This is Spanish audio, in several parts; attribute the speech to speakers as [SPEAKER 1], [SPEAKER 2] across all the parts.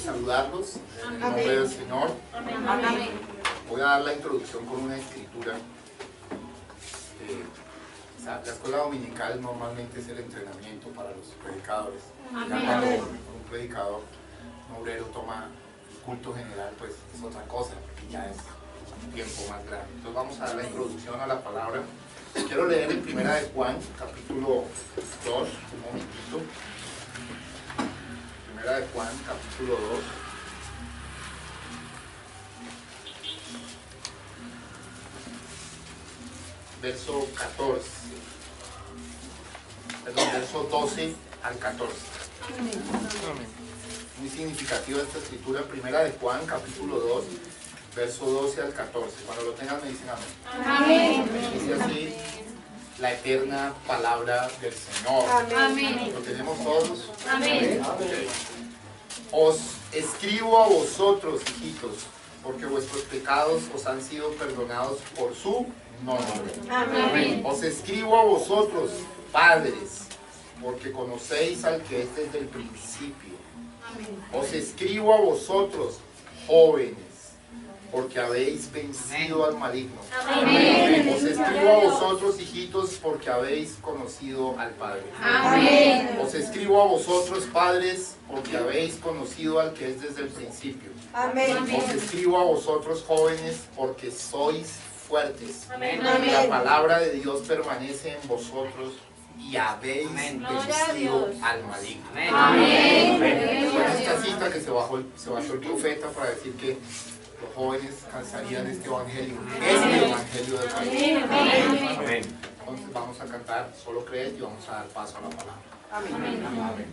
[SPEAKER 1] Saludarlos en el nombre del Señor. Amén. Voy a dar la introducción con una escritura. La escuela dominical normalmente es el entrenamiento para los predicadores. Ya cuando un predicador, un obrero toma el culto general, pues es otra cosa, porque ya es un tiempo más grande. Entonces vamos a dar la introducción a la palabra. Quiero leer en Primera de Juan, capítulo 2, un momentito. Primera de Juan, capítulo 2. Verso 14. Perdón, verso 12 al 14. Muy significativa esta escritura. Primera de Juan, capítulo 2, verso 12 al 14. Cuando lo tengan me dicen amén. Amén. Dice así la eterna palabra del Señor. Amén. ¿Lo tenemos todos? Amén. Okay. Os escribo a vosotros, hijitos, porque vuestros pecados os han sido perdonados por su nombre. Amén. Os escribo a vosotros, padres, porque conocéis al que es desde el principio. Amén. Os escribo a vosotros, jóvenes, porque habéis vencido al maligno. Amén. Os escribo a vosotros, hijitos, porque habéis conocido al Padre. Amén. Os escribo a vosotros, padres, porque habéis conocido al que es desde el principio. Amén. Os escribo a vosotros, jóvenes, porque sois fuertes. Amén. La palabra de Dios permanece en vosotros y habéis vencido al maligno. Amén. Esta cita que se basó el profeta para decir que los jóvenes alzarían este evangelio del Señor. Amén. Entonces vamos a cantar Solo Crees y vamos a dar paso a la palabra. Amén. Amén.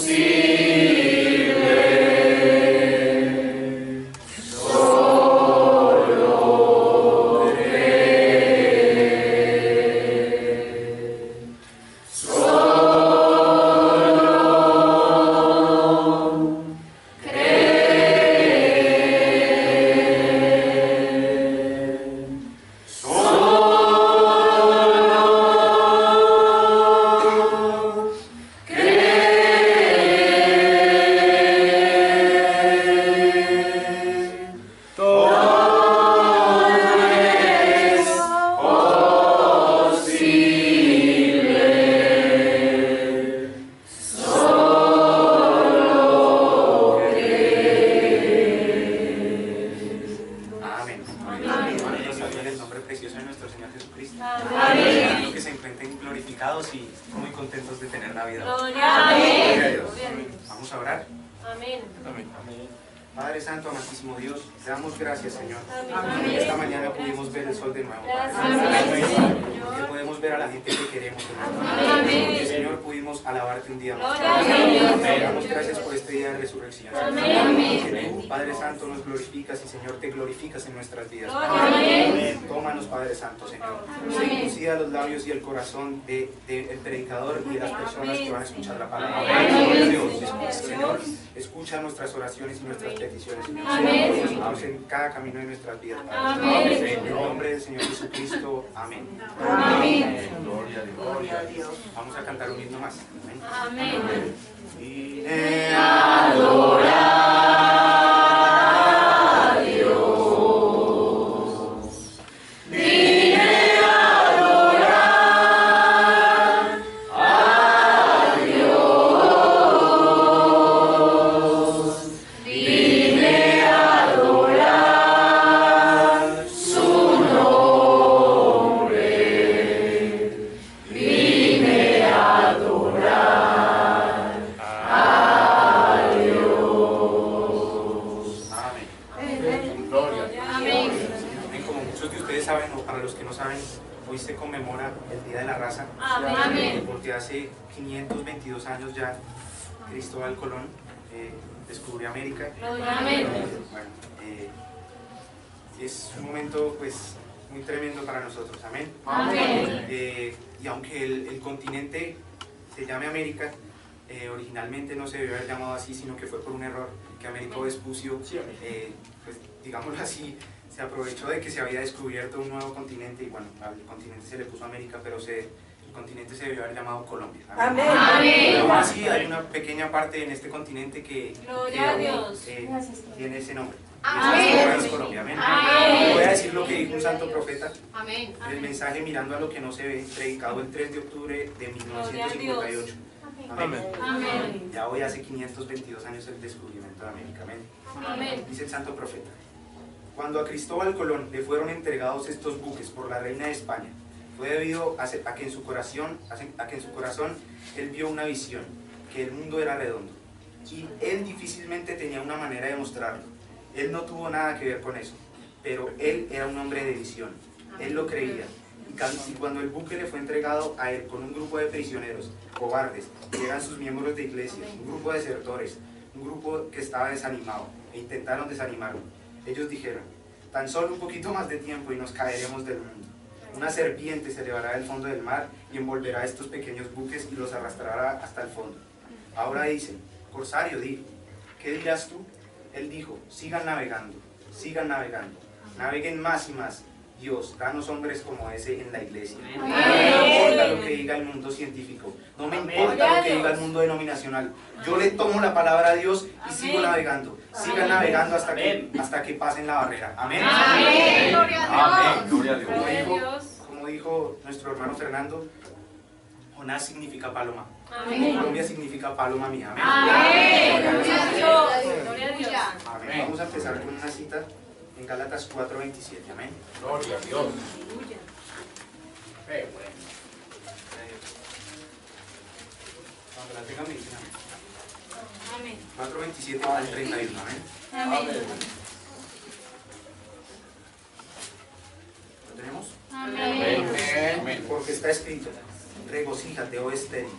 [SPEAKER 2] Sí. nombre precioso de nuestro Señor Jesucristo.
[SPEAKER 3] Amén.
[SPEAKER 2] Que se encuentren glorificados y muy contentos de tener Navidad.
[SPEAKER 3] Gloria a Dios.
[SPEAKER 2] Vamos a orar.
[SPEAKER 3] Amén.
[SPEAKER 2] Padre Santo, amantísimo Dios, te damos gracias, Señor.
[SPEAKER 3] Amén.
[SPEAKER 2] Esta mañana pudimos ver el sol de nuevo, Padre.
[SPEAKER 3] Amén.
[SPEAKER 2] Que podemos ver a la gente que queremos, Señor.
[SPEAKER 3] Amén.
[SPEAKER 2] Que, Señor, pudimos alabarte un día más.
[SPEAKER 3] Gloria a Dios.
[SPEAKER 2] Te damos gracias por este día de resurrección.
[SPEAKER 3] Amén.
[SPEAKER 2] Que tú, Padre Santo, nos glorificas y, Señor, te glorificas en nuestras vidas.
[SPEAKER 3] Amén.
[SPEAKER 2] Tómanos, Padre Santo, Señor. Circuncida los labios y el corazón del predicador y de las personas que van a escuchar la palabra.
[SPEAKER 3] Amén.
[SPEAKER 2] Dios, Señor, escucha nuestras oraciones y nuestras peticiones, Señor.
[SPEAKER 3] Amén.
[SPEAKER 2] Nosotros en cada camino de nuestras vidas, Padre.
[SPEAKER 3] Amén.
[SPEAKER 2] En el nombre del Señor Jesucristo. Amén.
[SPEAKER 3] Amén.
[SPEAKER 1] Gloria a Dios.
[SPEAKER 2] Vamos a cantar un himno más. Amén.
[SPEAKER 3] Amén.
[SPEAKER 2] Vine a adorar a Dios. Vine a adorar a Dios. Vine a adorar su nombre. Vine a adorar a Dios. Amén.
[SPEAKER 1] Gloria.
[SPEAKER 3] Amén.
[SPEAKER 2] Amén. Como muchos de ustedes saben, o para los que no saben, hoy se conmemora el Día de la Raza.
[SPEAKER 3] Amén.
[SPEAKER 2] Porque hace 522 años ya Cristóbal Colón descubrió América.
[SPEAKER 3] Amén.
[SPEAKER 2] Bueno, es un momento pues muy tremendo para nosotros. Amén.
[SPEAKER 3] Amén.
[SPEAKER 2] Y aunque el continente se llame América, originalmente no se debió haber llamado así, sino que fue por un error que Américo Vespucio, pues digámoslo así, se aprovechó de que se había descubierto un nuevo continente y bueno, al continente se le puso América, pero el continente se debió haber llamado Colombia.
[SPEAKER 3] Amén.
[SPEAKER 2] Pero aún así hay una pequeña parte en este continente que
[SPEAKER 3] Gloria a Dios.
[SPEAKER 2] tiene ese nombre.
[SPEAKER 3] Amén.
[SPEAKER 2] Y ese es Colombia. Amén.
[SPEAKER 3] Amén.
[SPEAKER 2] Voy a decir lo que dijo un santo profeta.
[SPEAKER 3] Amén.
[SPEAKER 2] El mensaje Mirando a lo que no se ve, predicado el 3 de octubre de 1958. Amén.
[SPEAKER 3] Amén.
[SPEAKER 2] Ya hoy hace 522 años el descubrimiento de América. Amén.
[SPEAKER 3] Amén.
[SPEAKER 2] Dice el santo profeta: cuando a Cristóbal Colón le fueron entregados estos buques por la reina de España, fue debido a que en su corazón él vio una visión, que el mundo era redondo. Y él difícilmente tenía una manera de mostrarlo. Él no tuvo nada que ver con eso, pero él era un hombre de visión. Él lo creía. Y cuando el buque le fue entregado a él con un grupo de prisioneros, cobardes, que eran sus miembros de iglesia, un grupo de desertores, un grupo que estaba desanimado, e intentaron desanimarlo. Ellos dijeron: tan solo un poquito más de tiempo y nos caeremos del mundo. Una serpiente se elevará del fondo del mar y envolverá estos pequeños buques y los arrastrará hasta el fondo. Ahora dicen: corsario, di, ¿qué dirás tú? Él dijo: sigan navegando, naveguen más y más. Dios, danos hombres como ese en la iglesia. No me importa lo que diga el mundo científico, no me importa lo que diga el mundo denominacional. Yo le tomo la palabra a Dios y sigo navegando. Sigan navegando hasta que pasen la barrera. Amén.
[SPEAKER 3] Amén.
[SPEAKER 2] Amén.
[SPEAKER 1] Gloria a Dios.
[SPEAKER 2] Como dijo nuestro hermano Fernando, Jonás significa paloma.
[SPEAKER 3] Amén.
[SPEAKER 2] Colombia significa paloma mía. Amén.
[SPEAKER 3] Amén. Gloria a Dios. Gloria a Dios.
[SPEAKER 2] Amén. Vamos a empezar con una cita en Gálatas 4:27. Amén.
[SPEAKER 1] Gloria a Dios. Qué bueno.
[SPEAKER 2] Cuando la tengan me dicen amén.
[SPEAKER 3] Amén.
[SPEAKER 2] 4:27 al 31. Amén.
[SPEAKER 3] Amén.
[SPEAKER 2] ¿Lo tenemos?
[SPEAKER 3] Amén.
[SPEAKER 1] Amén.
[SPEAKER 2] Porque está escrito: regocíjate, oh estéril,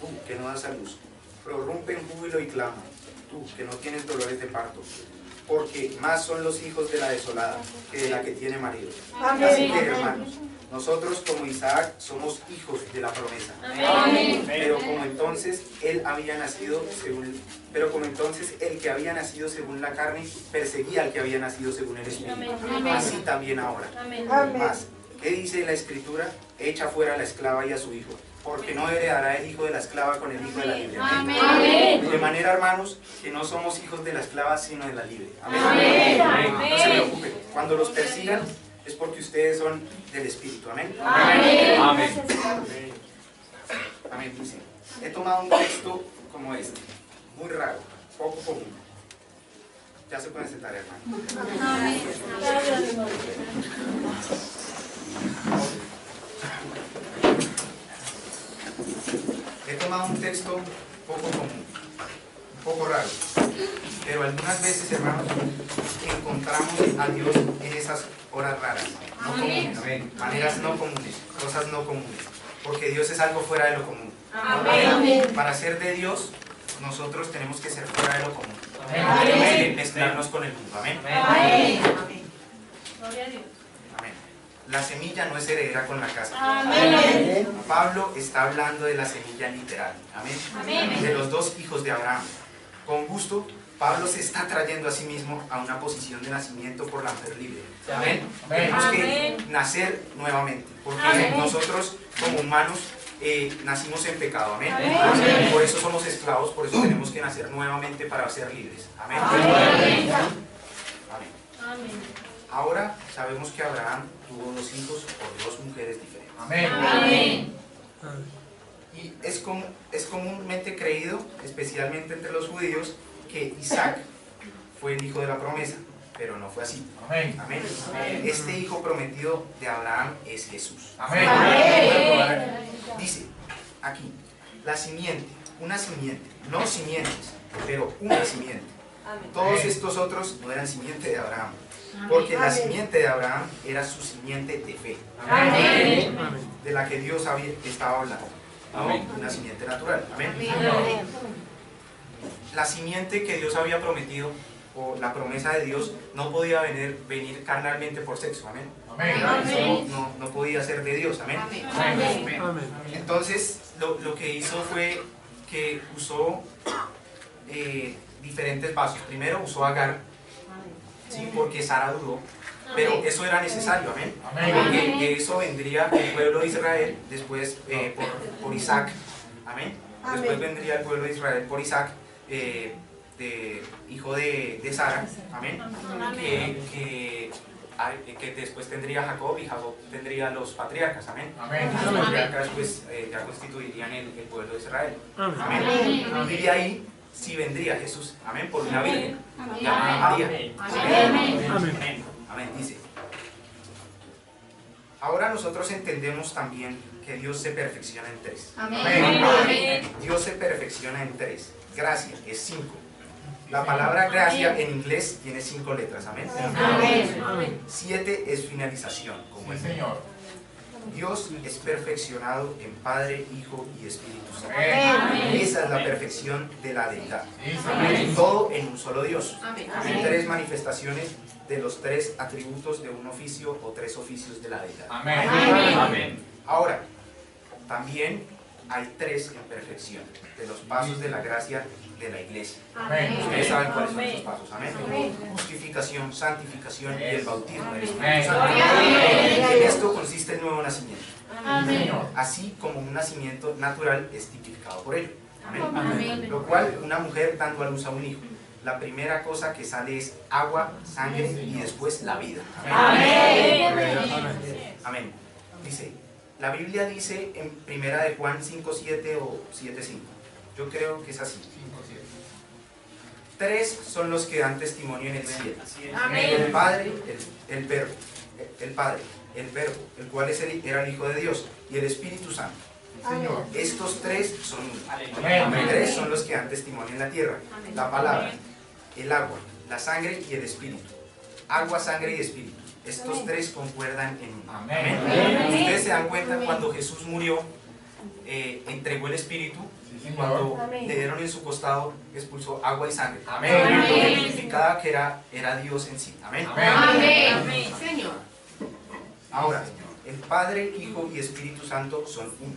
[SPEAKER 2] tú que no das a luz, prorrumpe en júbilo y clama, tú que no tienes dolores de parto, porque más son los hijos de la desolada que de la que tiene marido. Así que, hermanos, nosotros como Isaac somos hijos de la promesa.
[SPEAKER 3] Amén.
[SPEAKER 2] Pero como entonces el que había nacido según la carne perseguía al que había nacido según el espíritu. Así también ahora.
[SPEAKER 3] Amén.
[SPEAKER 2] Más, ¿qué dice la escritura? Echa fuera a la esclava y a su hijo, porque no heredará el hijo de la esclava con el hijo de la libre.
[SPEAKER 3] Amén.
[SPEAKER 2] De manera, hermanos, que no somos hijos de la esclava, sino de la libre.
[SPEAKER 3] Amén.
[SPEAKER 2] No se preocupen, cuando los persigan es porque ustedes son del Espíritu. Amén.
[SPEAKER 3] Amén.
[SPEAKER 1] Amén.
[SPEAKER 2] Amén. Dice: he tomado un texto como este, muy raro, poco común. Ya se pueden sentar, hermano. tomado un texto un poco común, un poco raro, pero algunas veces, hermanos, encontramos a Dios en esas horas raras, no comunes, maneras no comunes, cosas no comunes, porque Dios es algo fuera de lo común. Para ser de Dios, nosotros tenemos que ser fuera de lo común. Tenemos que mezclarnos con el mundo. Amén.
[SPEAKER 3] Gloria a Dios.
[SPEAKER 2] Amén. La semilla no es heredera con la casa.
[SPEAKER 3] Amén.
[SPEAKER 2] Pablo está hablando de la semilla literal. Amén. De los dos hijos de Abraham. Con gusto, Pablo se está trayendo a sí mismo a una posición de nacimiento por la mujer libre. Amén. Tenemos que nacer nuevamente, porque nosotros como humanos nacimos en pecado. Amén. Por eso somos esclavos, por eso tenemos que nacer nuevamente para ser libres. Amén. Amén. Ahora sabemos que Abraham tuvo 2 hijos por 2 mujeres diferentes.
[SPEAKER 3] Amén.
[SPEAKER 2] Y es comúnmente creído, especialmente entre los judíos, que Isaac fue el hijo de la promesa, pero no fue así. Amén. Este hijo prometido de Abraham es Jesús.
[SPEAKER 3] Amén.
[SPEAKER 2] Dice aquí, la simiente, una simiente, no simientes, pero una simiente. Todos estos otros no eran simiente de Abraham, porque la simiente de Abraham era su simiente de fe, de la que Dios estaba hablando, no una simiente natural. Amén. La simiente que Dios había prometido, o la promesa de Dios, no podía venir carnalmente por sexo. Amén. No podía ser de Dios. Amén. Entonces, lo que hizo fue que usó diferentes vasos. Primero usó Agar, ¿sí? Porque Sara dudó, pero eso era necesario. Amén. Porque de eso vendría el pueblo de Israel después por Isaac. Amén. Después vendría el pueblo de Israel por Isaac, hijo de Sara. Amén. Que después tendría Jacob, y Jacob tendría los patriarcas. Amén. Los patriarcas pues ya constituirían el pueblo de Israel. Amén. Y de ahí sí vendría Jesús. Amén. Por una virgen llamada María. Amén. Dice. Ahora nosotros entendemos también que Dios se perfecciona en 3. Dios se perfecciona en 3. Gracia es 5. La palabra gracia en inglés tiene 5 letras. Amén. 7 es finalización, como el Señor. Dios es perfeccionado en Padre, Hijo y Espíritu Santo. Esa es la perfección de la deidad. Todo en un solo Dios. En 3 manifestaciones de los 3 atributos de un oficio o 3 oficios de la deidad. Ahora, también hay 3 en perfección de los pasos de la gracia de la iglesia. Ustedes saben cuáles son esos pasos. Amén. Justificación, santificación y el bautismo del Espíritu Santo. En esto consiste el nuevo nacimiento. Así como un nacimiento natural es tipificado por ello. Amén. Lo cual, una mujer dando a luz a un hijo, la primera cosa que sale es agua, sangre y después la vida. Amén. Dice, la Biblia dice en 1 de Juan 5:7 o 7:5. Yo creo que es así. 3 son los que dan testimonio en el cielo. El Padre, el Verbo, el cual era el Hijo de Dios, y el Espíritu Santo. Estos 3 son uno. 3 son los que dan testimonio en la tierra. La palabra, el agua, la sangre y el Espíritu. Agua, sangre y Espíritu. Estos 3 concuerdan en uno. Ustedes se dan cuenta cuando Jesús murió, entregó el Espíritu. Cuando le dieron en su costado, expulsó agua y sangre. Lo que significaba que era Dios en sí. Amén.
[SPEAKER 3] Señor.
[SPEAKER 2] Ahora, el Padre, Hijo y Espíritu Santo son uno.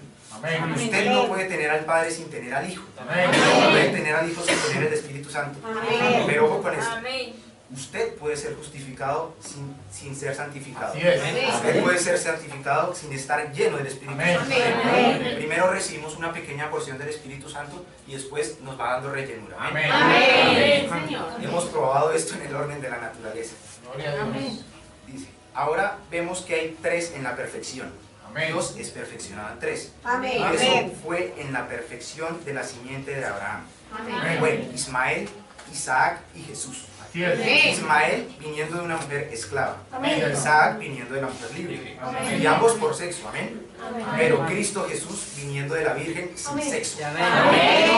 [SPEAKER 2] Usted no puede tener al Padre sin tener al Hijo. No puede tener al Hijo sin tener el Espíritu Santo. Pero ojo con esto. Usted puede ser justificado sin ser santificado. Usted puede ser santificado sin estar lleno del Espíritu Santo. Primero recibimos una pequeña porción del Espíritu Santo y después nos va dando rellenura. Hemos probado esto en el orden de la naturaleza. Dice, ahora vemos que hay 3 en la perfección. Dios es perfeccionado en 3. Y eso fue en la perfección de la simiente de Abraham. Fue Ismael, Isaac y Jesús.
[SPEAKER 1] Así es.
[SPEAKER 2] Ismael viniendo de una mujer esclava.
[SPEAKER 3] Amén.
[SPEAKER 2] Isaac viniendo de la mujer libre. Y ambos por sexo, amén. Pero Cristo Jesús viniendo de la Virgen sin sexo.
[SPEAKER 3] Amén.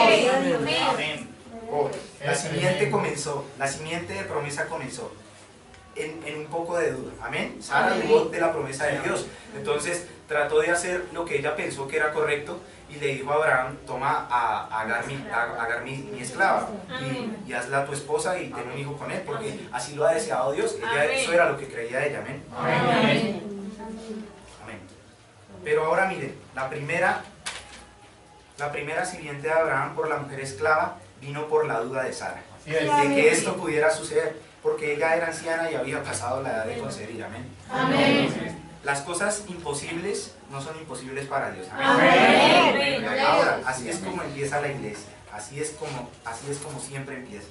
[SPEAKER 2] Oh, la simiente comenzó, la simiente de promesa comenzó en un poco de duda, amén. Sara dudó de la promesa de Dios, entonces trató de hacer lo que ella pensó que era correcto y le dijo a Abraham: toma a Agar, mi esclava, y hazla tu esposa y ten un hijo con él, porque así lo ha deseado Dios. Eso era lo que creía ella, amén. Amén. Pero ahora miren, la primera simiente de Abraham por la mujer esclava vino por la duda de Sara, de que esto pudiera suceder, porque ella era anciana y había pasado la edad de concebir, amén.
[SPEAKER 3] Amén.
[SPEAKER 2] Las cosas imposibles no son imposibles para Dios, amén.
[SPEAKER 3] Amén.
[SPEAKER 2] Ahora, así es como empieza la iglesia, así es como siempre empieza.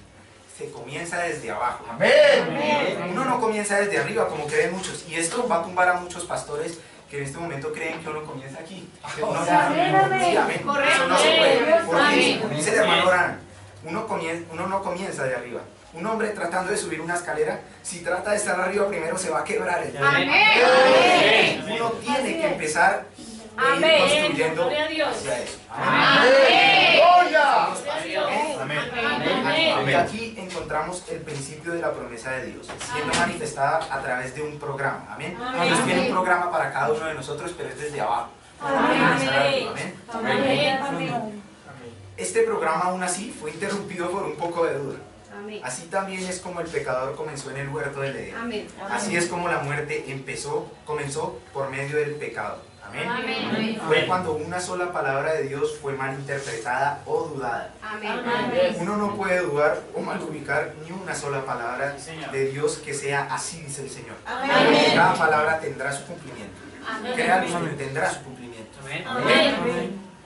[SPEAKER 2] Se comienza desde abajo.
[SPEAKER 1] Amén.
[SPEAKER 2] Uno no comienza desde arriba como creen muchos, y esto va a tumbar a muchos pastores que en este momento creen que uno comienza aquí. Sí, amén. Eso no se puede. Porque, como dice el hermano Orán, uno no comienza de arriba. Un hombre tratando de subir una escalera, si trata de estar arriba primero se va a quebrar el pie. Uno tiene que empezar a ir construyendo hacia eso. Amén. Y aquí encontramos el principio de la promesa de Dios, siendo manifestada a través de un programa. Amén. Dios tiene un programa para cada uno de nosotros, pero es desde abajo. Amén. Este programa aún así fue interrumpido por un poco de duda. Así también es como el pecador comenzó en el huerto del Edén. Así es como la muerte comenzó por medio del pecado. Amén. Fue cuando una sola palabra de Dios fue mal interpretada o dudada. Uno no puede dudar o mal ubicar ni una sola palabra de Dios que sea así dice el Señor. Cada palabra tendrá su cumplimiento. Créanlo, tendrá su cumplimiento.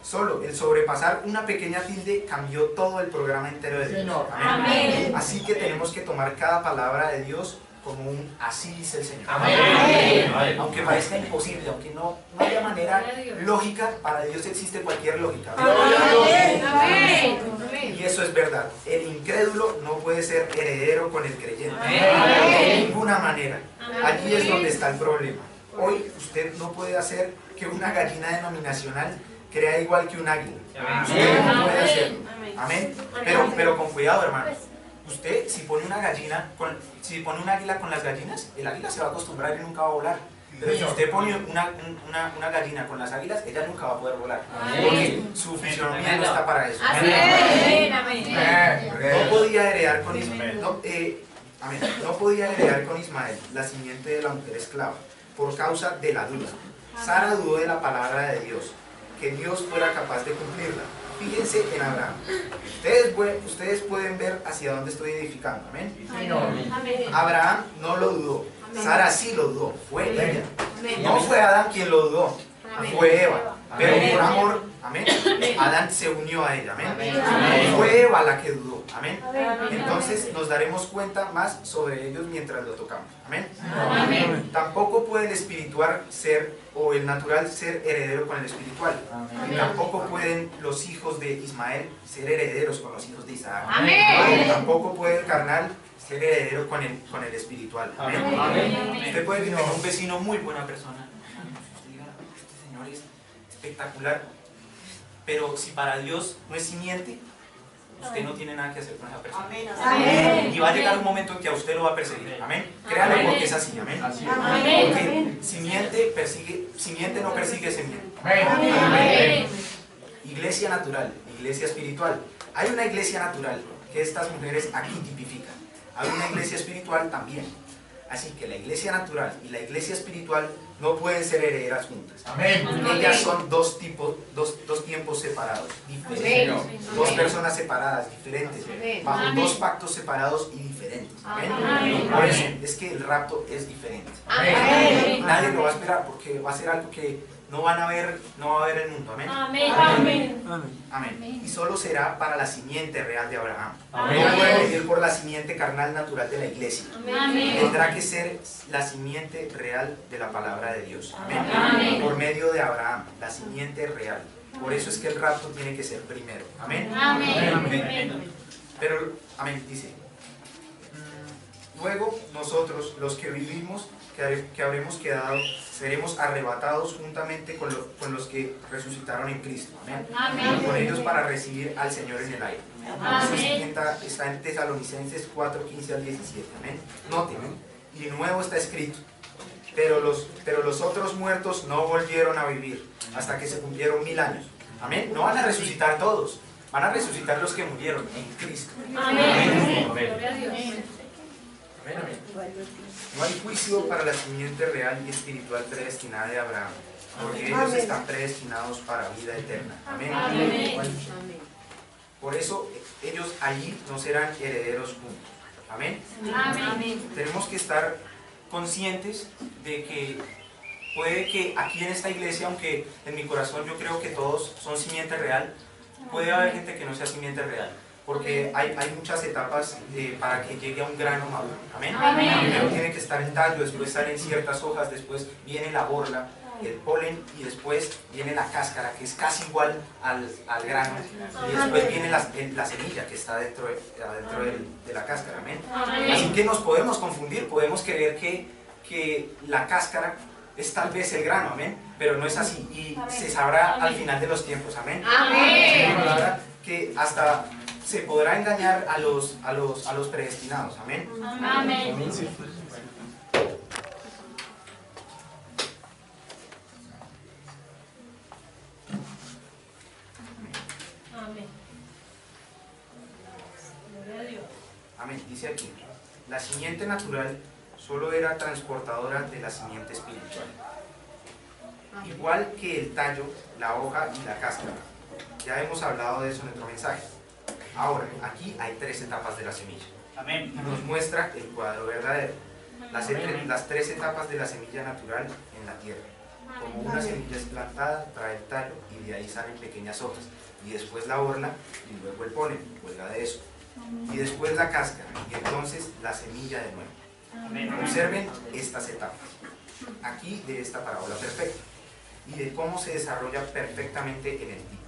[SPEAKER 2] Solo el sobrepasar una pequeña tilde cambió todo el programa entero de Dios. Amén. Así que tenemos que tomar cada palabra de Dios como un así dice el Señor.
[SPEAKER 1] Amén.
[SPEAKER 2] Aunque parezca imposible, aunque no haya manera lógica, para Dios existe cualquier lógica. Y eso es verdad. El incrédulo no puede ser heredero con el creyente. De ninguna manera. Allí es donde está el problema. Hoy usted no puede hacer que una gallina denominacional crea igual que un águila. Usted no puede hacerlo. Amén. Pero con cuidado, hermano. Usted, si pone un águila con las gallinas, el águila se va a acostumbrar y nunca va a volar. Pero si usted pone una gallina con las águilas, ella nunca va a poder volar. Porque su fisionomía no está para eso. No podía heredar con Ismael. No podía heredar con Ismael la simiente de la mujer esclava por causa de la duda. Sara dudó de la palabra de Dios, que Dios fuera capaz de cumplirla. Fíjense en Abraham. Ustedes pueden ver hacia dónde estoy edificando. Amén. Abraham no lo dudó. Sara sí lo dudó. Fue ella. No fue Adán quien lo dudó. Fue Eva. Pero por amor, amén, Adán se unió a ella. Amén. Fue Eva la que dudó. Amén. Entonces nos daremos cuenta más sobre ellos mientras lo tocamos. Amén. Tampoco puede el espiritual ser o el natural ser heredero con el espiritual. Y tampoco pueden los hijos de Ismael ser herederos con los hijos de Isaac. Tampoco puede el carnal ser heredero con el espiritual. Amén. Usted puede tener un vecino muy buena persona. Usted diga, este señor es espectacular. Pero si para Dios no es simiente, usted no tiene nada que hacer con esa persona. Y va a llegar un momento en que a usted lo va a perseguir. Amén. Créanlo porque es así. Amén. Porque simiente no persigue simiente. Iglesia natural, iglesia espiritual. Hay una iglesia natural que estas mujeres aquí tipifican. Hay una iglesia espiritual también. Así que la iglesia natural y la iglesia espiritual no pueden ser herederas juntas. Ellas son dos tiempos separados, diferentes. Dos personas separadas, diferentes, bajo dos pactos separados y diferentes. Por eso es que el rapto es diferente. Nadie lo va a esperar porque va a ser algo que no va a ver el mundo. Amén. Y solo será para la simiente real de Abraham. No puede venir por la simiente carnal natural de la iglesia. Tendrá que ser la simiente real de la palabra de Dios. Amén. Por medio de Abraham, la simiente real. Por eso es que el rapto tiene que ser primero. Amén. Pero, amén, dice. Luego nosotros, los que vivimos, que habremos quedado, seremos arrebatados juntamente con los que resucitaron en Cristo. Amén.
[SPEAKER 3] Amén.
[SPEAKER 2] Y con ellos para recibir al Señor en el aire.
[SPEAKER 3] Amén.
[SPEAKER 2] Está en Tesalonicenses 4, 15 al 17. Amén. Noten, y nuevo está escrito. Pero los otros muertos no volvieron a vivir hasta que se cumplieron 1000 años. Amén. No van a resucitar todos, van a resucitar los que murieron en Cristo.
[SPEAKER 3] Amén. Gloria a Dios.
[SPEAKER 2] Amén, amén. No hay juicio para la simiente real y espiritual predestinada de Abraham, porque ellos están predestinados para vida eterna. Amén.
[SPEAKER 3] Amén.
[SPEAKER 2] Por eso ellos allí no serán herederos juntos. Amén.
[SPEAKER 3] Amén.
[SPEAKER 2] Tenemos que estar conscientes de que puede que aquí en esta iglesia, aunque en mi corazón yo creo que todos son simiente real, puede haber gente que no sea simiente real, porque hay muchas etapas para que llegue a un grano maduro. Amén.
[SPEAKER 3] Amén.
[SPEAKER 2] Primero tiene que estar en tallo, después salen ciertas hojas, después viene la borla, el polen, y después viene la cáscara, que es casi igual al grano, y después viene la semilla que está dentro de la cáscara. Amén. Así que nos podemos confundir, podemos creer que la cáscara es tal vez el grano, amén, pero no es así, y se sabrá al final de los tiempos. Amén.
[SPEAKER 3] Amén.
[SPEAKER 2] Una palabra que hasta se podrá engañar a los predestinados. Amén.
[SPEAKER 3] Amén. Amén. Gloria a Dios.
[SPEAKER 2] Amén. Dice aquí, la simiente natural solo era transportadora de la simiente espiritual. Igual que el tallo, la hoja y la cáscara. Ya hemos hablado de eso en nuestro mensaje. Ahora, aquí hay 3 etapas de la semilla.
[SPEAKER 4] Amén.
[SPEAKER 2] Nos muestra el cuadro verdadero. Las 3 etapas de la semilla natural en la tierra. Como una semilla es plantada, trae el tallo y de ahí salen pequeñas hojas. Y después la orla y luego el polen, cuelga de eso. Y después la cáscara y entonces la semilla de nuevo.
[SPEAKER 4] Amén.
[SPEAKER 2] Observen estas etapas. Aquí de esta parábola perfecta. Y de cómo se desarrolla perfectamente en el tipo.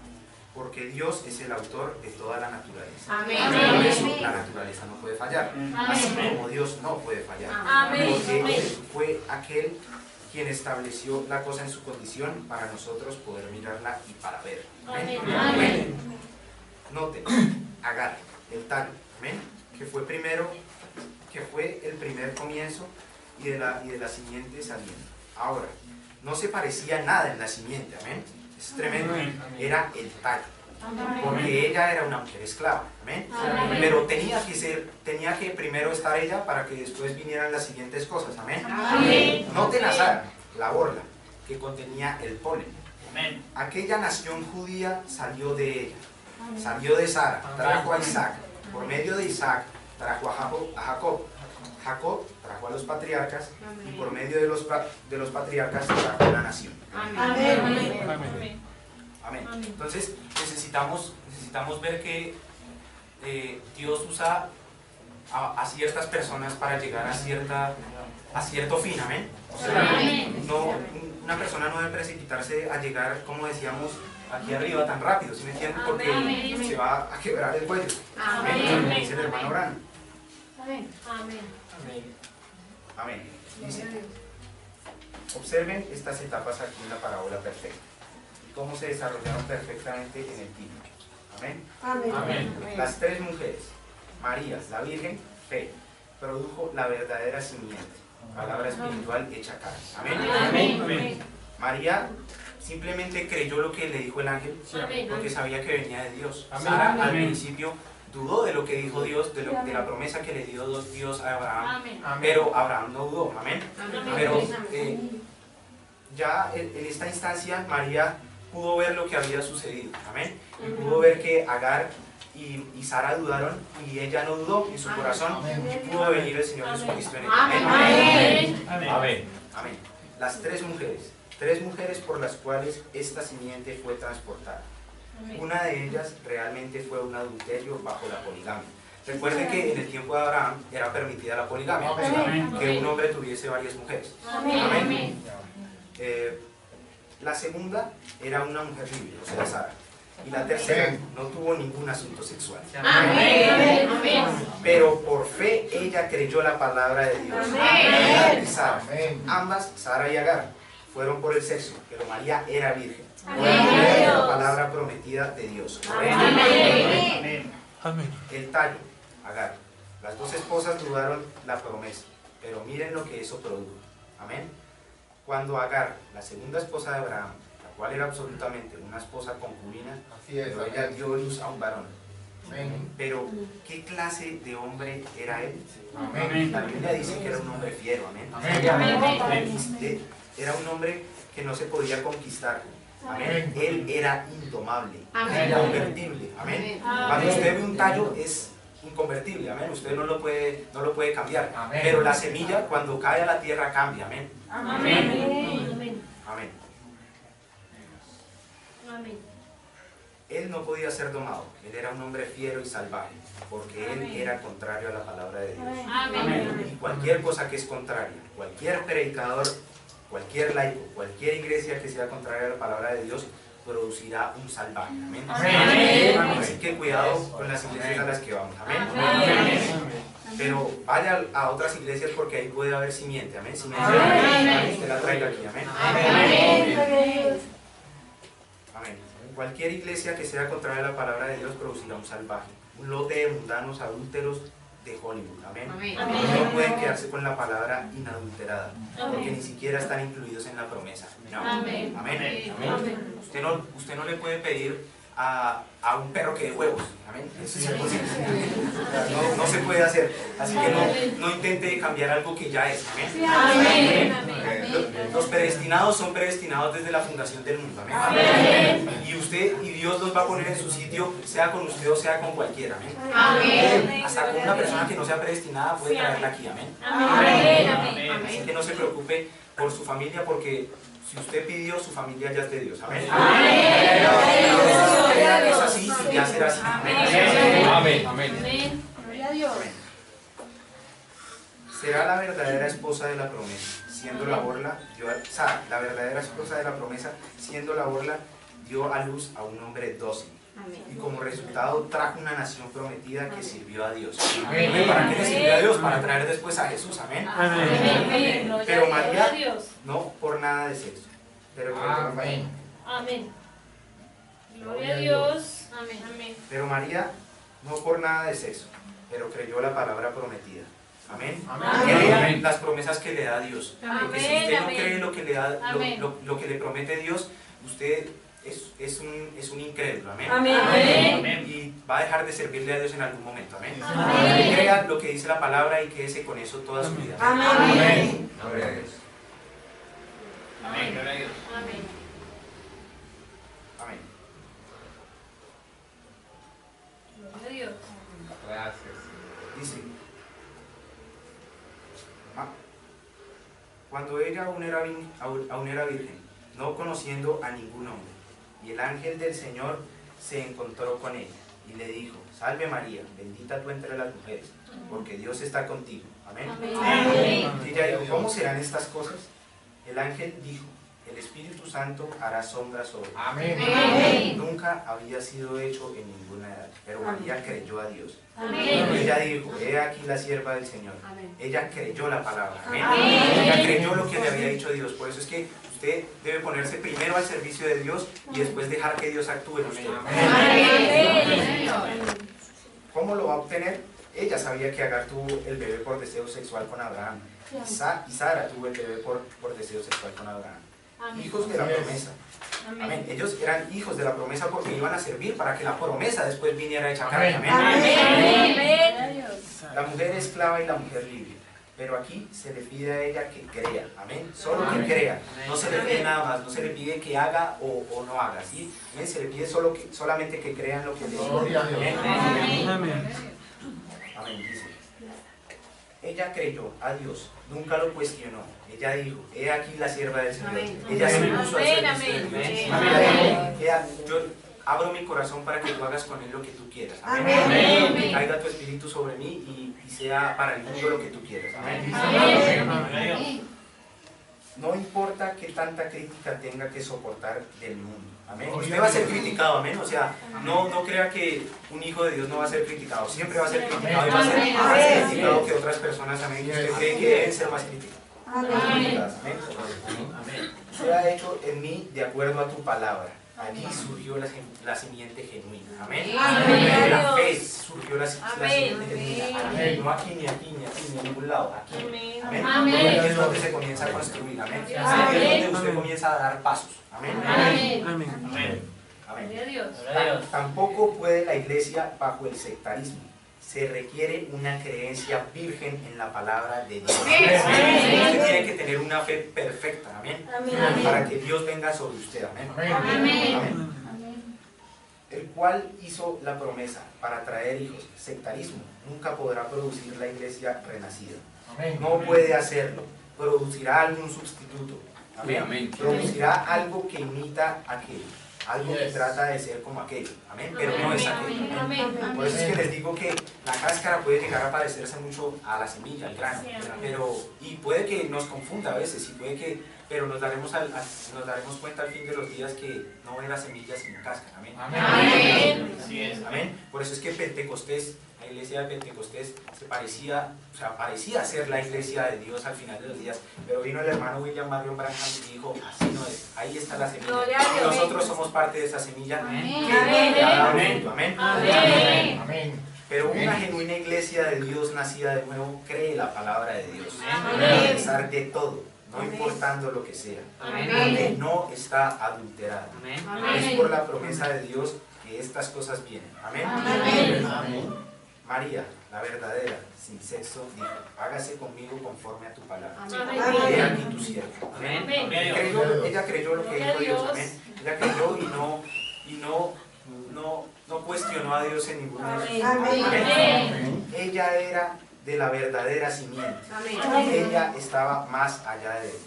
[SPEAKER 2] Porque Dios es el autor de toda la naturaleza.
[SPEAKER 3] Amén.
[SPEAKER 2] Por eso la naturaleza no puede fallar. Así como Dios no puede fallar.
[SPEAKER 3] Amén.
[SPEAKER 2] Porque Él fue aquel quien estableció la cosa en su condición para nosotros poder mirarla y para ver. Amén.
[SPEAKER 3] Amén.
[SPEAKER 2] Noten, Agar, el tallo, amén, que fue el primer comienzo y de la simiente saliendo. Ahora, no se parecía nada en la simiente, amén. Es tremendo. Era el tallo. Porque ella era una mujer esclava, amén. Pero tenía que primero estar ella para que después vinieran las siguientes cosas, amén. Noten a Sara, la borla, que contenía el polen.
[SPEAKER 4] Amén.
[SPEAKER 2] Aquella nación judía salió de ella, salió de Sara, trajo a Isaac, por medio de Isaac trajo a Jacob, Jacob trajo a los patriarcas y por medio de los patriarcas trajo a la nación.
[SPEAKER 3] Amén.
[SPEAKER 2] Amén. Entonces necesitamos ver que Dios usa a ciertas personas para llegar a cierto fin. Amén. O sea, una persona no debe precipitarse a llegar, como decíamos, aquí arriba tan rápido, ¿sí me entienden? Porque se va a quebrar el cuello. Amén. Como dice el hermano Brano.
[SPEAKER 3] Amén.
[SPEAKER 2] Amén. Dice, observen estas etapas aquí en la parábola perfecta y cómo se desarrollaron perfectamente en el tipo. Amén.
[SPEAKER 4] Amén.
[SPEAKER 2] Las 3 mujeres, María, la Virgen, fe, produjo la verdadera simiente, palabra espiritual hecha carne. Amén.
[SPEAKER 4] Amén.
[SPEAKER 2] María simplemente creyó lo que le dijo el ángel porque sabía que venía de Dios.
[SPEAKER 4] Amén.
[SPEAKER 2] Sara al
[SPEAKER 4] Amén.
[SPEAKER 2] principio dudó de lo que dijo Dios, de la promesa que le dio Dios a Abraham,
[SPEAKER 3] Amén.
[SPEAKER 2] pero Abraham no dudó. Amén.
[SPEAKER 3] Amén.
[SPEAKER 2] Pero ya en esta instancia María pudo ver lo que había sucedido. Amén. Y pudo ver que Agar y Sara dudaron y ella no dudó en su corazón y pudo venir el Señor Jesucristo en ella.
[SPEAKER 3] Amén.
[SPEAKER 4] Amén.
[SPEAKER 2] Amén. Las 3 mujeres por las cuales esta simiente fue transportada. Una de ellas realmente fue un adulterio bajo la poligamia. Recuerden que en el tiempo de Abraham era permitida la poligamia, o sea, que un hombre tuviese varias mujeres. Amén. La segunda era una mujer libre, o sea, Sara. Y la tercera no tuvo ningún asunto sexual.
[SPEAKER 3] Amén.
[SPEAKER 2] Pero por fe ella creyó la palabra de Dios.
[SPEAKER 3] Amén.
[SPEAKER 2] Y Sara, ambas, Sara y Agar, fueron por el sexo, pero María era virgen. Por la palabra prometida de Dios. El tallo, Agar. Las dos esposas dudaron la promesa, pero miren lo que eso produjo. Amén. Cuando Agar, la segunda esposa de Abraham, la cual era absolutamente una esposa concubina, pero ella dio luz a un varón. Pero, ¿qué clase de hombre era él? La Biblia dice que era un hombre fiero. Amén. Era un hombre que no se podía conquistar. Amén. Él era indomable, inconvertible. Amén. Cuando usted ve un tallo es inconvertible. Amén. Usted no lo puede cambiar. Pero la semilla cuando cae a la tierra cambia. Amén. Amén. Él no podía ser domado. Él era un hombre fiero y salvaje, porque él era contrario a la palabra de Dios. Y cualquier cosa que es contraria, cualquier predicador, cualquier laico, cualquier iglesia que sea contraria a la palabra de Dios, producirá un salvaje. Amén. Así que cuidado con las iglesias a las que vamos. Amén. Pero vaya a otras iglesias porque ahí puede haber simiente. Amén. Simiente. Usted la traiga aquí. Amén. Amén. Cualquier iglesia que sea contraria a la palabra de Dios producirá un salvaje, un lote de mundanos adúlteros de Hollywood. Amén. No pueden quedarse con la palabra inadulterada, porque ni siquiera están incluidos en la promesa. No. Amén. Usted no le puede pedir a un perro que dé huevos. Amén. Eso es imposible. No se puede hacer. Así que no intente cambiar algo que ya es. Amén. Los predestinados son predestinados desde la fundación del mundo. Amén. Y usted y Dios los va a poner en su sitio, sea con usted o sea con cualquiera. Amén. Hasta con una persona que no sea predestinada puede traerla aquí. Amén. Así que no se preocupe por su familia, porque si usted pidió, su familia ya es de Dios. Amén. Es así y ya será así. Amén.
[SPEAKER 3] Gloria a Dios.
[SPEAKER 2] Será la verdadera esposa de la promesa, siendo la borla, Sara, la verdadera esposa de la promesa, siendo la borla, dio a luz a un hombre dócil. Y como resultado trajo una nación prometida que sirvió a Dios. Amén. ¿Para qué le sirvió a Dios? Para traer después a Jesús. Amén. Pero María, no por nada de sexo. Pero
[SPEAKER 3] Gloria a Dios. Amén.
[SPEAKER 2] Pero María, no por nada de sexo, pero creyó la palabra prometida. Amén. Crea las promesas que le da Dios. Porque si usted no cree lo que le da, lo que le promete Dios, usted es un incrédulo. Amén. Y va a dejar de servirle a Dios en algún momento. Amén. Crea lo que dice la palabra y quédese con eso toda su vida. Amén. Gloria a Dios. Amén. Amén.
[SPEAKER 3] Gloria a Dios.
[SPEAKER 1] Gracias.
[SPEAKER 2] Dice, cuando ella aún era virgen, no conociendo a ningún hombre, y el ángel del Señor se encontró con ella y le dijo: Salve María, bendita tú entre las mujeres, porque Dios está contigo. Amén. Y ella dijo: ¿Cómo serán estas cosas? El ángel dijo: el Espíritu Santo hará sombra sobre ti.
[SPEAKER 1] Amén.
[SPEAKER 2] Nunca había sido hecho en ninguna edad, pero María creyó a Dios.
[SPEAKER 3] Amén.
[SPEAKER 2] Ella dijo: he aquí la sierva del Señor.
[SPEAKER 3] Amén.
[SPEAKER 2] Ella creyó la palabra. Amén.
[SPEAKER 3] Amén.
[SPEAKER 2] Ella creyó lo que le había dicho Dios. Por eso es que usted debe ponerse primero al servicio de Dios y después dejar que Dios actúe en usted. ¿Cómo lo va a obtener? Ella sabía que Agar tuvo el bebé por deseo sexual con Abraham. Y Sara tuvo el bebé por deseo sexual con Abraham. Hijos de la promesa. Amén. Ellos eran hijos de la promesa porque iban a servir para que la promesa después viniera hecha carne. Amén. La mujer esclava y la mujer libre. Pero aquí se le pide a ella que crea. Amén. Solo que crea. No se le pide nada más. No se le pide que haga o no haga. ¿Sí? Amén. Se le pide solamente que crea en lo que le dice. Amén. Amén. Dice: ella creyó a Dios, nunca lo cuestionó. Ella dijo: he aquí la sierva del Señor. Ella se puso al servicio de Dios. Ella, yo abro mi corazón para que tú hagas con él lo que tú quieras. Amén. Que caiga tu espíritu sobre mí y sea para el mundo lo que tú quieras. Amén. No importa qué tanta crítica tenga que soportar del mundo. Amén. Usted va a ser criticado, amén. O sea, no crea que un hijo de Dios no va a ser criticado. Siempre va a ser criticado y va a ser más criticado que otras personas, amén. Y usted cree que deben ser más criticados. Amén. Sea hecho en mí de acuerdo a tu palabra. Allí surgió la simiente genuina. Amén. De la fe surgió la simiente genuina. Amén. No aquí, ni aquí, ni aquí, ni en ningún lado. Aquí. Amén. Aquí es donde se comienza a construir. Amén. Aquí es donde usted comienza a dar pasos. Amén. Amén. Tampoco puede la iglesia bajo el sectarismo. Se requiere una creencia virgen en la palabra de Dios. Usted tiene que tener una fe perfecta, amén, para que Dios venga sobre usted, amén. Amén. El cual hizo la promesa para traer hijos. Sectarismo nunca podrá producir la iglesia renacida. No puede hacerlo. Producirá algún sustituto. Amén. Producirá algo que imita aquello. Algo que trata de ser como aquello, amén, pero no es aquello, amén. Por eso es que les digo que la cáscara puede llegar a parecerse mucho a la semilla, al grano, y puede que nos confunda a veces, y puede que, pero nos daremos cuenta al fin de los días que no era semilla sino cáscara, amén. Amén. Por eso es que Pentecostés, la iglesia de Pentecostés parecía ser la iglesia de Dios al final de los días, pero vino el hermano William Marion Branham y dijo, así no es, ahí está la semilla, y nosotros somos parte de esa semilla que ha dado fruto, amén. Pero una genuina iglesia de Dios nacida de nuevo cree la palabra de Dios, a pesar de todo, no importando lo que sea, donde no está adulterada. Es por la promesa de Dios que estas cosas vienen, amén. María, la verdadera, sin sexo, dijo, hágase conmigo conforme a tu palabra. He aquí tu sierva. Amén. Ella creyó lo que dijo Dios. Amén. Ella creyó y no cuestionó a Dios en ningún momento. Amén. Ella era de la verdadera simiente. Ella estaba más allá de él.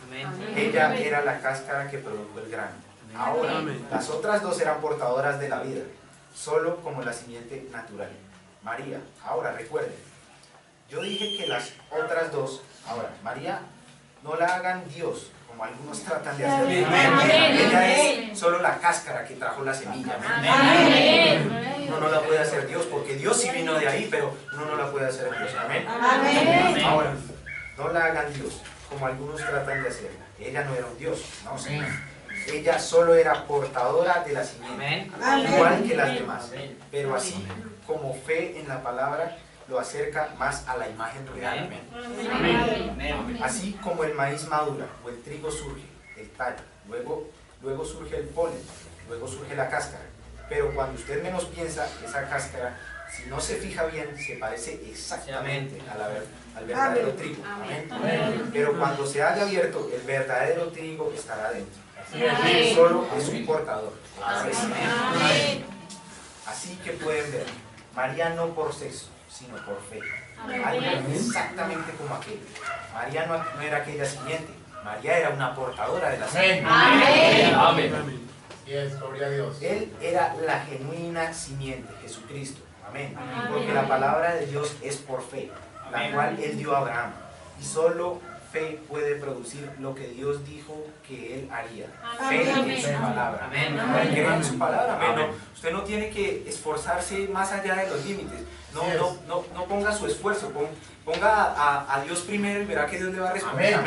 [SPEAKER 2] Ella era la cáscara que produjo el grano. Ahora, las otras dos eran portadoras de la vida, solo como la simiente natural. María, ahora recuerden, yo dije que las otras dos, ahora, María, no la hagan Dios, como algunos tratan de hacer. Ella es solo la cáscara que trajo la semilla. Uno no la puede hacer Dios, porque Dios sí vino de ahí, pero uno no la puede hacer Dios. Amén. Ahora, no la hagan Dios, como algunos tratan de hacerla. Ella no era un Dios, no, Señor. Ella solo era portadora de la simiente, igual que las demás, pero así como fe en la palabra lo acerca más a la imagen real. Así como el maíz madura o el trigo surge, el tallo, luego surge el polen, luego surge la cáscara, pero cuando usted menos piensa, esa cáscara, si no se fija bien, se parece exactamente al verdadero trigo. Pero cuando se haya abierto, el verdadero trigo estará dentro. Solo es un portador. Así que pueden ver, María no por sexo, sino por fe. Algo exactamente como aquello. María no era aquella simiente, María era una portadora de la simiente.
[SPEAKER 1] Amén. Gloria a Dios.
[SPEAKER 2] Él era la genuina simiente, Jesucristo. Amén. Porque la palabra de Dios es por fe, la cual Él dio a Abraham. Y solo fe puede producir lo que Dios dijo que Él haría. Fe en su palabra. Cree en su palabra. Usted no tiene que esforzarse más allá de los límites. No ponga su esfuerzo. Ponga a Dios primero y verá que Dios le va a responder.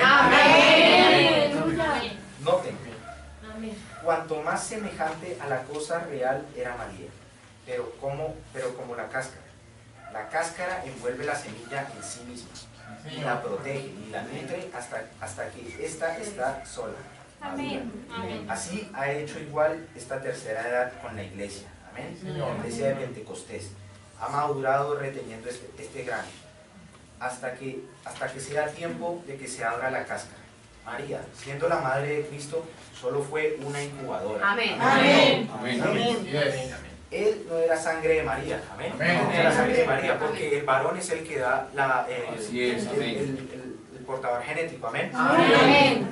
[SPEAKER 2] Noten. Cuanto más semejante a la cosa real era María, pero como la cáscara. La cáscara envuelve la semilla en sí misma y la protege y la nutre hasta que ésta está sola. Así ha hecho igual esta tercera edad con la iglesia. Amén. La iglesia de Pentecostés ha madurado reteniendo este grano hasta que sea tiempo de que se abra la cáscara. María, siendo la madre de Cristo, solo fue una incubadora. Amén. Él no era sangre de María, amén. No era sangre de María, porque el varón es el que da el portador genético, amén.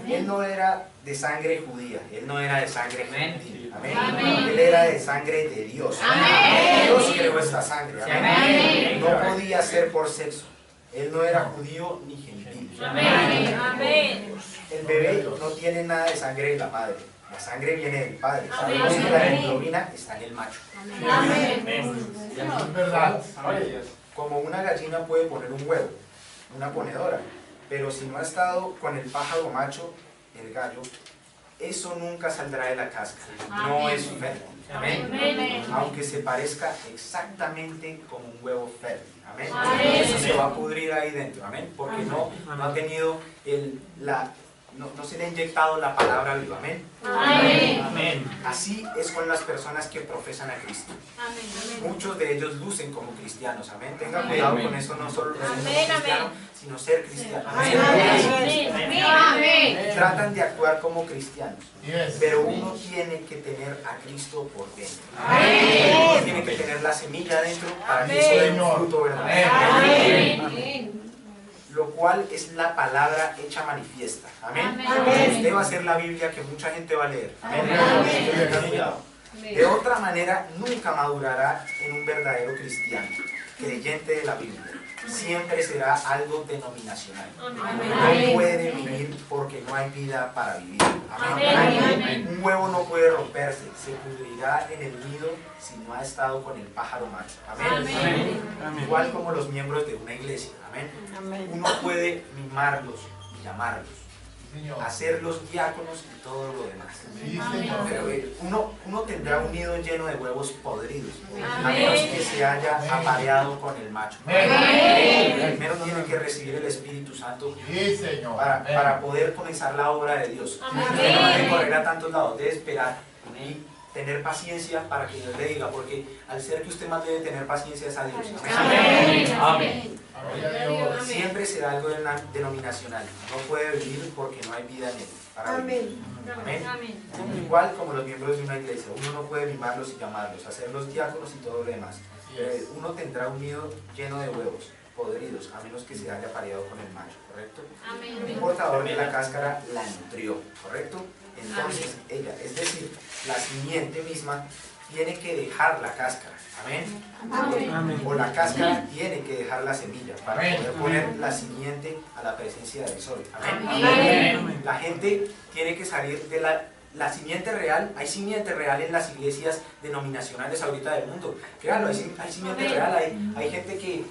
[SPEAKER 2] Él no era de sangre judía, él no era de sangre gentil, amén. Él era de sangre de Dios. Dios creó esta sangre, amén. No podía ser por sexo. Él no era judío ni gentil,
[SPEAKER 3] Amén. Amén.
[SPEAKER 2] El bebé no tiene nada de sangre de la madre. La sangre viene del padre.
[SPEAKER 3] Amén.
[SPEAKER 2] Sabemos que la hemoglobina está en el macho.
[SPEAKER 3] Amén.
[SPEAKER 1] Eso es verdad.
[SPEAKER 2] Como una gallina puede poner un huevo, una ponedora, pero si no ha estado con el pájaro macho, el gallo, eso nunca saldrá de la cáscara. No es fértil. Amén.
[SPEAKER 3] Amén.
[SPEAKER 2] Aunque se parezca exactamente como un huevo fértil. Amén.
[SPEAKER 3] Amén.
[SPEAKER 2] Eso se va a pudrir ahí dentro. Amén. Porque no ha tenido no se le ha inyectado la palabra viva. Amén.
[SPEAKER 3] Amén.
[SPEAKER 2] Así es con las personas que profesan a Cristo.
[SPEAKER 3] Amén.
[SPEAKER 2] Muchos de ellos lucen como cristianos. Amén. Tengan cuidado con eso, no solo ser
[SPEAKER 3] Amén,
[SPEAKER 2] cristiano,
[SPEAKER 3] amén.
[SPEAKER 2] sino ser cristiano.
[SPEAKER 3] Amén.
[SPEAKER 2] Tratan de actuar como cristianos.
[SPEAKER 1] Yes.
[SPEAKER 2] Pero uno tiene que tener a Cristo por dentro.
[SPEAKER 3] Amén.
[SPEAKER 2] Uno tiene que tener la semilla dentro para que
[SPEAKER 3] Amén.
[SPEAKER 2] eso dé un fruto verdadero.
[SPEAKER 3] Amén.
[SPEAKER 2] Lo cual es la palabra hecha manifiesta. Amén.
[SPEAKER 3] Amén.
[SPEAKER 2] Usted va a ser la Biblia que mucha gente va a leer. Amén.
[SPEAKER 3] Amén.
[SPEAKER 2] Tengan cuidado. De otra manera, nunca madurará en un verdadero cristiano, creyente de la Biblia. Siempre será algo denominacional. No puede vivir porque no hay vida para vivir. Amén. Un huevo no puede romperse, se pudrirá en el nido si no ha estado con el pájaro macho. Amén. Igual como los miembros de una iglesia. Amén. Uno puede mimarlos y llamarlos,
[SPEAKER 1] Señor.
[SPEAKER 2] hacerlos diáconos y todo lo demás.
[SPEAKER 1] Sí, Señor.
[SPEAKER 2] Pero uno tendrá un nido lleno de huevos podridos, a
[SPEAKER 3] Amén.
[SPEAKER 2] menos que se haya apareado con el macho.
[SPEAKER 1] Amén.
[SPEAKER 2] Primero tiene que recibir el Espíritu Santo
[SPEAKER 1] Sí, Señor.
[SPEAKER 2] para poder comenzar la obra de Dios.
[SPEAKER 3] Amén.
[SPEAKER 2] Usted no debe correr a tantos lados, debe esperar y tener paciencia para que Dios le diga, porque al ser que usted más debe tener paciencia es a Dios.
[SPEAKER 3] Amén.
[SPEAKER 1] Gloria a Dios.
[SPEAKER 2] Siempre será algo denominacional, no puede vivir porque no hay vida en él. Para vivir. Amén. Igual como los miembros de una iglesia, uno no puede mimarlos y llamarlos, hacerlos diáconos y todo lo demás.
[SPEAKER 1] Así es.
[SPEAKER 2] Uno tendrá un nido lleno de huevos podridos, a menos que se haya pareado con el macho, ¿correcto? Un portador de la cáscara la nutrió, ¿correcto? Entonces ella, es decir, la simiente misma, tiene que dejar la cáscara. Amén. O la cáscara tiene que dejar la semilla para
[SPEAKER 1] Amén.
[SPEAKER 2] poder poner la simiente a la presencia del sol. Amén.
[SPEAKER 3] Amén.
[SPEAKER 2] La gente tiene que salir de la simiente real. Hay simiente real en las iglesias denominacionales ahorita del mundo. Créanlo, hay simiente
[SPEAKER 3] Amén.
[SPEAKER 2] real. Hay gente que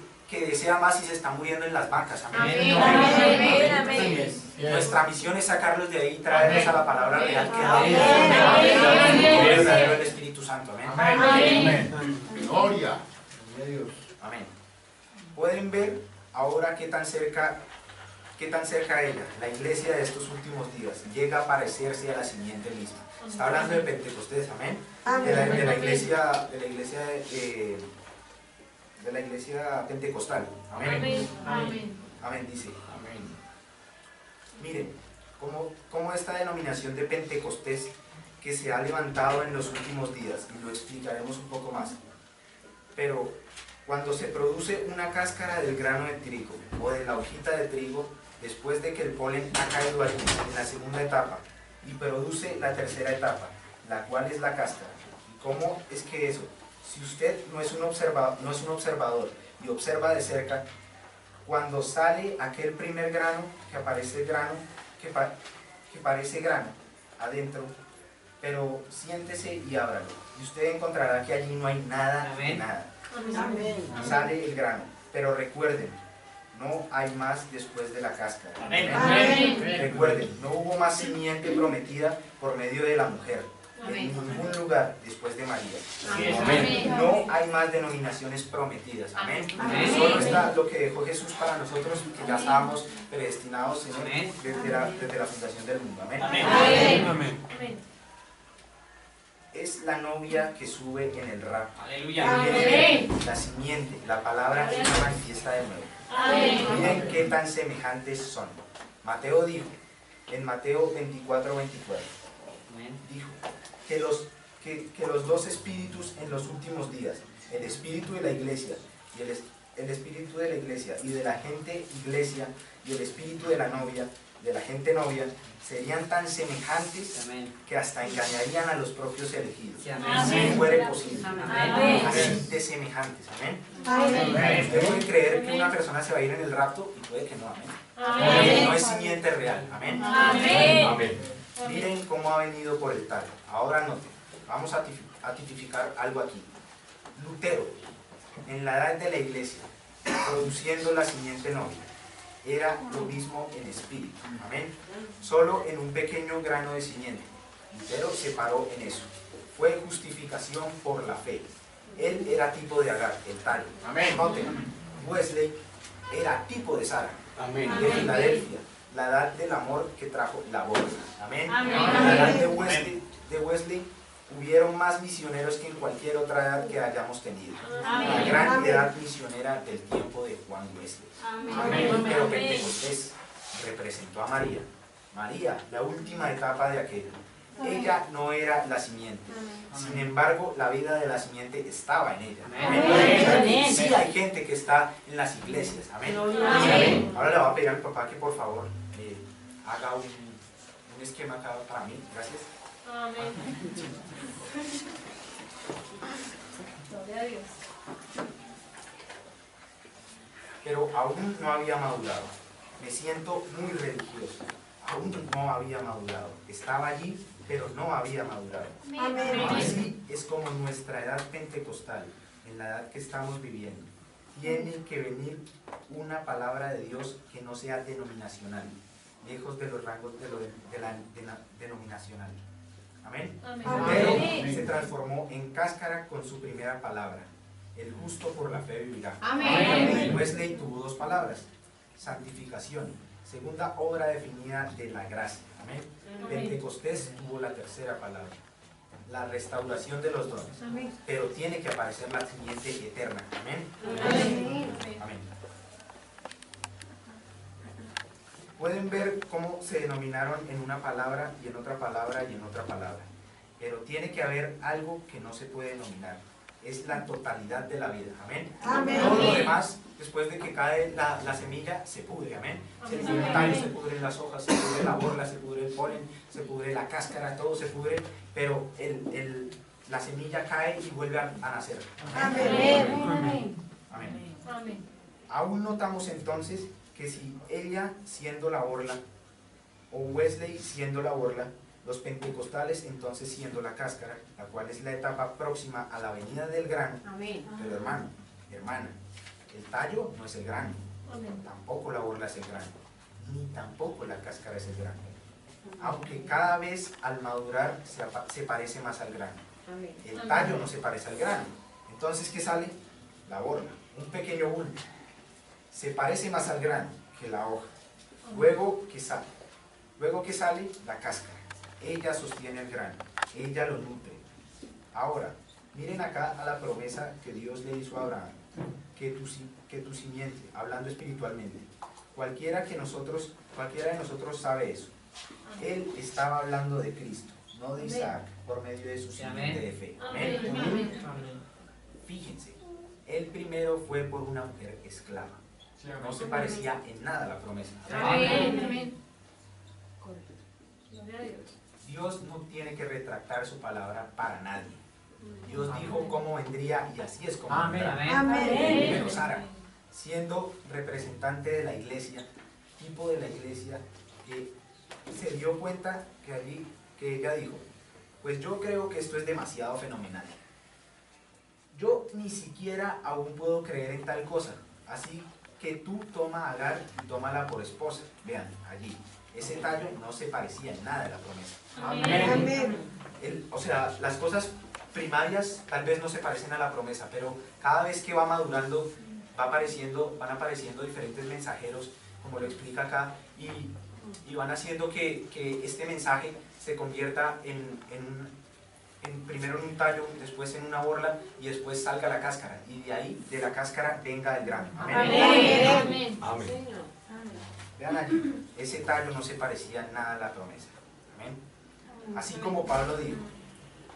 [SPEAKER 2] desea más y se está muriendo en las bancas. Amén.
[SPEAKER 3] Amén.
[SPEAKER 2] Nuestra misión es sacarlos de ahí y traerlos a la palabra real que
[SPEAKER 3] Amén.
[SPEAKER 2] es el verdadero el Espíritu Santo. Amén.
[SPEAKER 1] Amén. Gloria.
[SPEAKER 2] Amén. Pueden ver ahora qué tan cerca ella, la iglesia de estos últimos días, llega a parecerse a la simiente misma. Está hablando de Pentecostés, amén. De la iglesia pentecostal. Amén. Amén, dice. Miren, cómo esta denominación de Pentecostés que se ha levantado en los últimos días, y lo explicaremos un poco más. Pero cuando se produce una cáscara del grano de trigo o de la hojita de trigo, después de que el polen ha caído allí en la segunda etapa y produce la tercera etapa, la cual es la cáscara. ¿Y cómo es que eso? Si usted no es un observador y observa de cerca, cuando sale aquel primer grano, que aparece grano, que parece grano adentro, pero siéntese y ábralo, y usted encontrará que allí no hay nada de nada. Sale el grano, pero recuerden, no hay más después de la cáscara. Recuerden, no hubo más simiente prometida por medio de la mujer en ningún lugar después de María. No hay más denominaciones prometidas. Amén. Solo está lo que dejó Jesús para nosotros, que ya estábamos predestinados en él desde la fundación del mundo. Amén. Es la novia que sube en el rapto. La simiente, la palabra que se manifiesta de nuevo. Miren qué tan semejantes son. Mateo dijo, en Mateo 24:24, dijo que los dos espíritus en los últimos días, el espíritu de la iglesia y el espíritu de la iglesia y de la gente iglesia y el espíritu de la novia de la gente novia serían tan semejantes que hasta engañarían a los propios elegidos. Si fuera posible. Así de semejantes. Amén. Usted puede creer que una persona se va a ir en el rapto y puede que no. Amén. No es simiente real. Amén.
[SPEAKER 3] Amén.
[SPEAKER 2] Miren cómo ha venido por el tal. Ahora noten. Vamos a tipificar algo aquí. Lutero, en la edad de la iglesia, produciendo la simiente novia, era lo mismo en espíritu. Amén. Solo en un pequeño grano de simiente. Lutero se paró en eso. Fue justificación por la fe. Él era tipo de Agar, el tallo.
[SPEAKER 1] Amén.
[SPEAKER 2] Noten, Wesley era tipo de Sara,
[SPEAKER 1] Amén.
[SPEAKER 2] de Filadelfia, la edad del amor que trajo la boda. Amén.
[SPEAKER 3] Amén.
[SPEAKER 2] En la edad de Wesley hubieron más misioneros que en cualquier otra edad que hayamos tenido. La gran edad misionera del tiempo de Juan Wesley.
[SPEAKER 3] Amén.
[SPEAKER 2] Pero Pentecostés representó a María. María, la última etapa de aquello. Ella no era la simiente. Sin embargo, la vida de la simiente estaba en ella.
[SPEAKER 3] Amén.
[SPEAKER 2] Sí hay gente que está en las iglesias. Amén.
[SPEAKER 3] Amén.
[SPEAKER 2] Ahora le voy a pedir a mi papá que por favor haga un esquema acá para mí. Gracias.
[SPEAKER 3] Amén. Gloria a Dios.
[SPEAKER 2] Pero aún no había madurado. Me siento muy religioso. Aún no había madurado. Estaba allí, pero no había madurado. Así es como nuestra edad pentecostal, en la edad que estamos viviendo, tiene que venir una palabra de Dios que no sea denominacional, lejos de los rangos de la denominacional. Amén. Pero se transformó en cáscara con su primera palabra. El justo por la fe vivirá.
[SPEAKER 3] Amén.
[SPEAKER 2] Wesley tuvo dos palabras: santificación, segunda obra definida de la gracia. Amén. Pentecostés tuvo la tercera palabra: la restauración de los dones. Pero tiene que aparecer la simiente eterna. Amén. Amén. Pueden ver cómo se denominaron en una palabra y en otra palabra y en otra palabra. Pero tiene que haber algo que no se puede denominar. Es la totalidad de la vida. Amén. Todo lo demás, después de que cae la semilla, se pudre. Amén. Se pudre el tallo, se pudren las hojas, se pudre la borla, se pudre el polen, se pudre la cáscara, todo se pudre, pero la semilla cae y vuelve a nacer. Amén. Amén. Aún notamos entonces que si ella siendo la borla, o Wesley siendo la borla, los pentecostales entonces siendo la cáscara, la cual es la etapa próxima a la venida del grano. Pero hermano, hermana, el tallo no es el grano, tampoco la borla es el grano, ni tampoco la cáscara es el grano, aunque cada vez al madurar se parece más al grano. El tallo no se parece al grano. Entonces, ¿qué sale? La borla, un pequeño bulbo. Se parece más al grano que la hoja. Luego que sale la cáscara. Ella sostiene el grano, ella lo nutre. Ahora, miren acá a la promesa que Dios le hizo a Abraham, que tu simiente, hablando espiritualmente, cualquiera de nosotros sabe eso. Él estaba hablando de Cristo, no de Isaac, por medio de su simiente de fe. Amén. Fíjense, él primero fue por una mujer esclava. No se parecía en nada a la promesa.
[SPEAKER 3] Amén. Gloria a Dios.
[SPEAKER 2] Dios no tiene que retractar su palabra para nadie. Dios dijo cómo vendría y así es como vendrá. Pero Sara, siendo representante de la iglesia, tipo de la iglesia, se dio cuenta que ella dijo: pues yo creo que esto es demasiado fenomenal. Yo ni siquiera aún puedo creer en tal cosa. Así que tú toma a Agar y tómala por esposa. Vean, allí. Ese tallo no se parecía en nada a la promesa.
[SPEAKER 3] Amén.
[SPEAKER 2] O sea, las cosas primarias tal vez no se parecen a la promesa, pero cada vez que va madurando van apareciendo diferentes mensajeros, como lo explica acá, y van haciendo que este mensaje se convierta primero en un tallo, después en una borla, y después salga la cáscara, y de ahí, de la cáscara, venga el grano. Amén. Vean allí, ese tallo no se parecía en nada a la promesa. Amén. Así como Pablo dijo: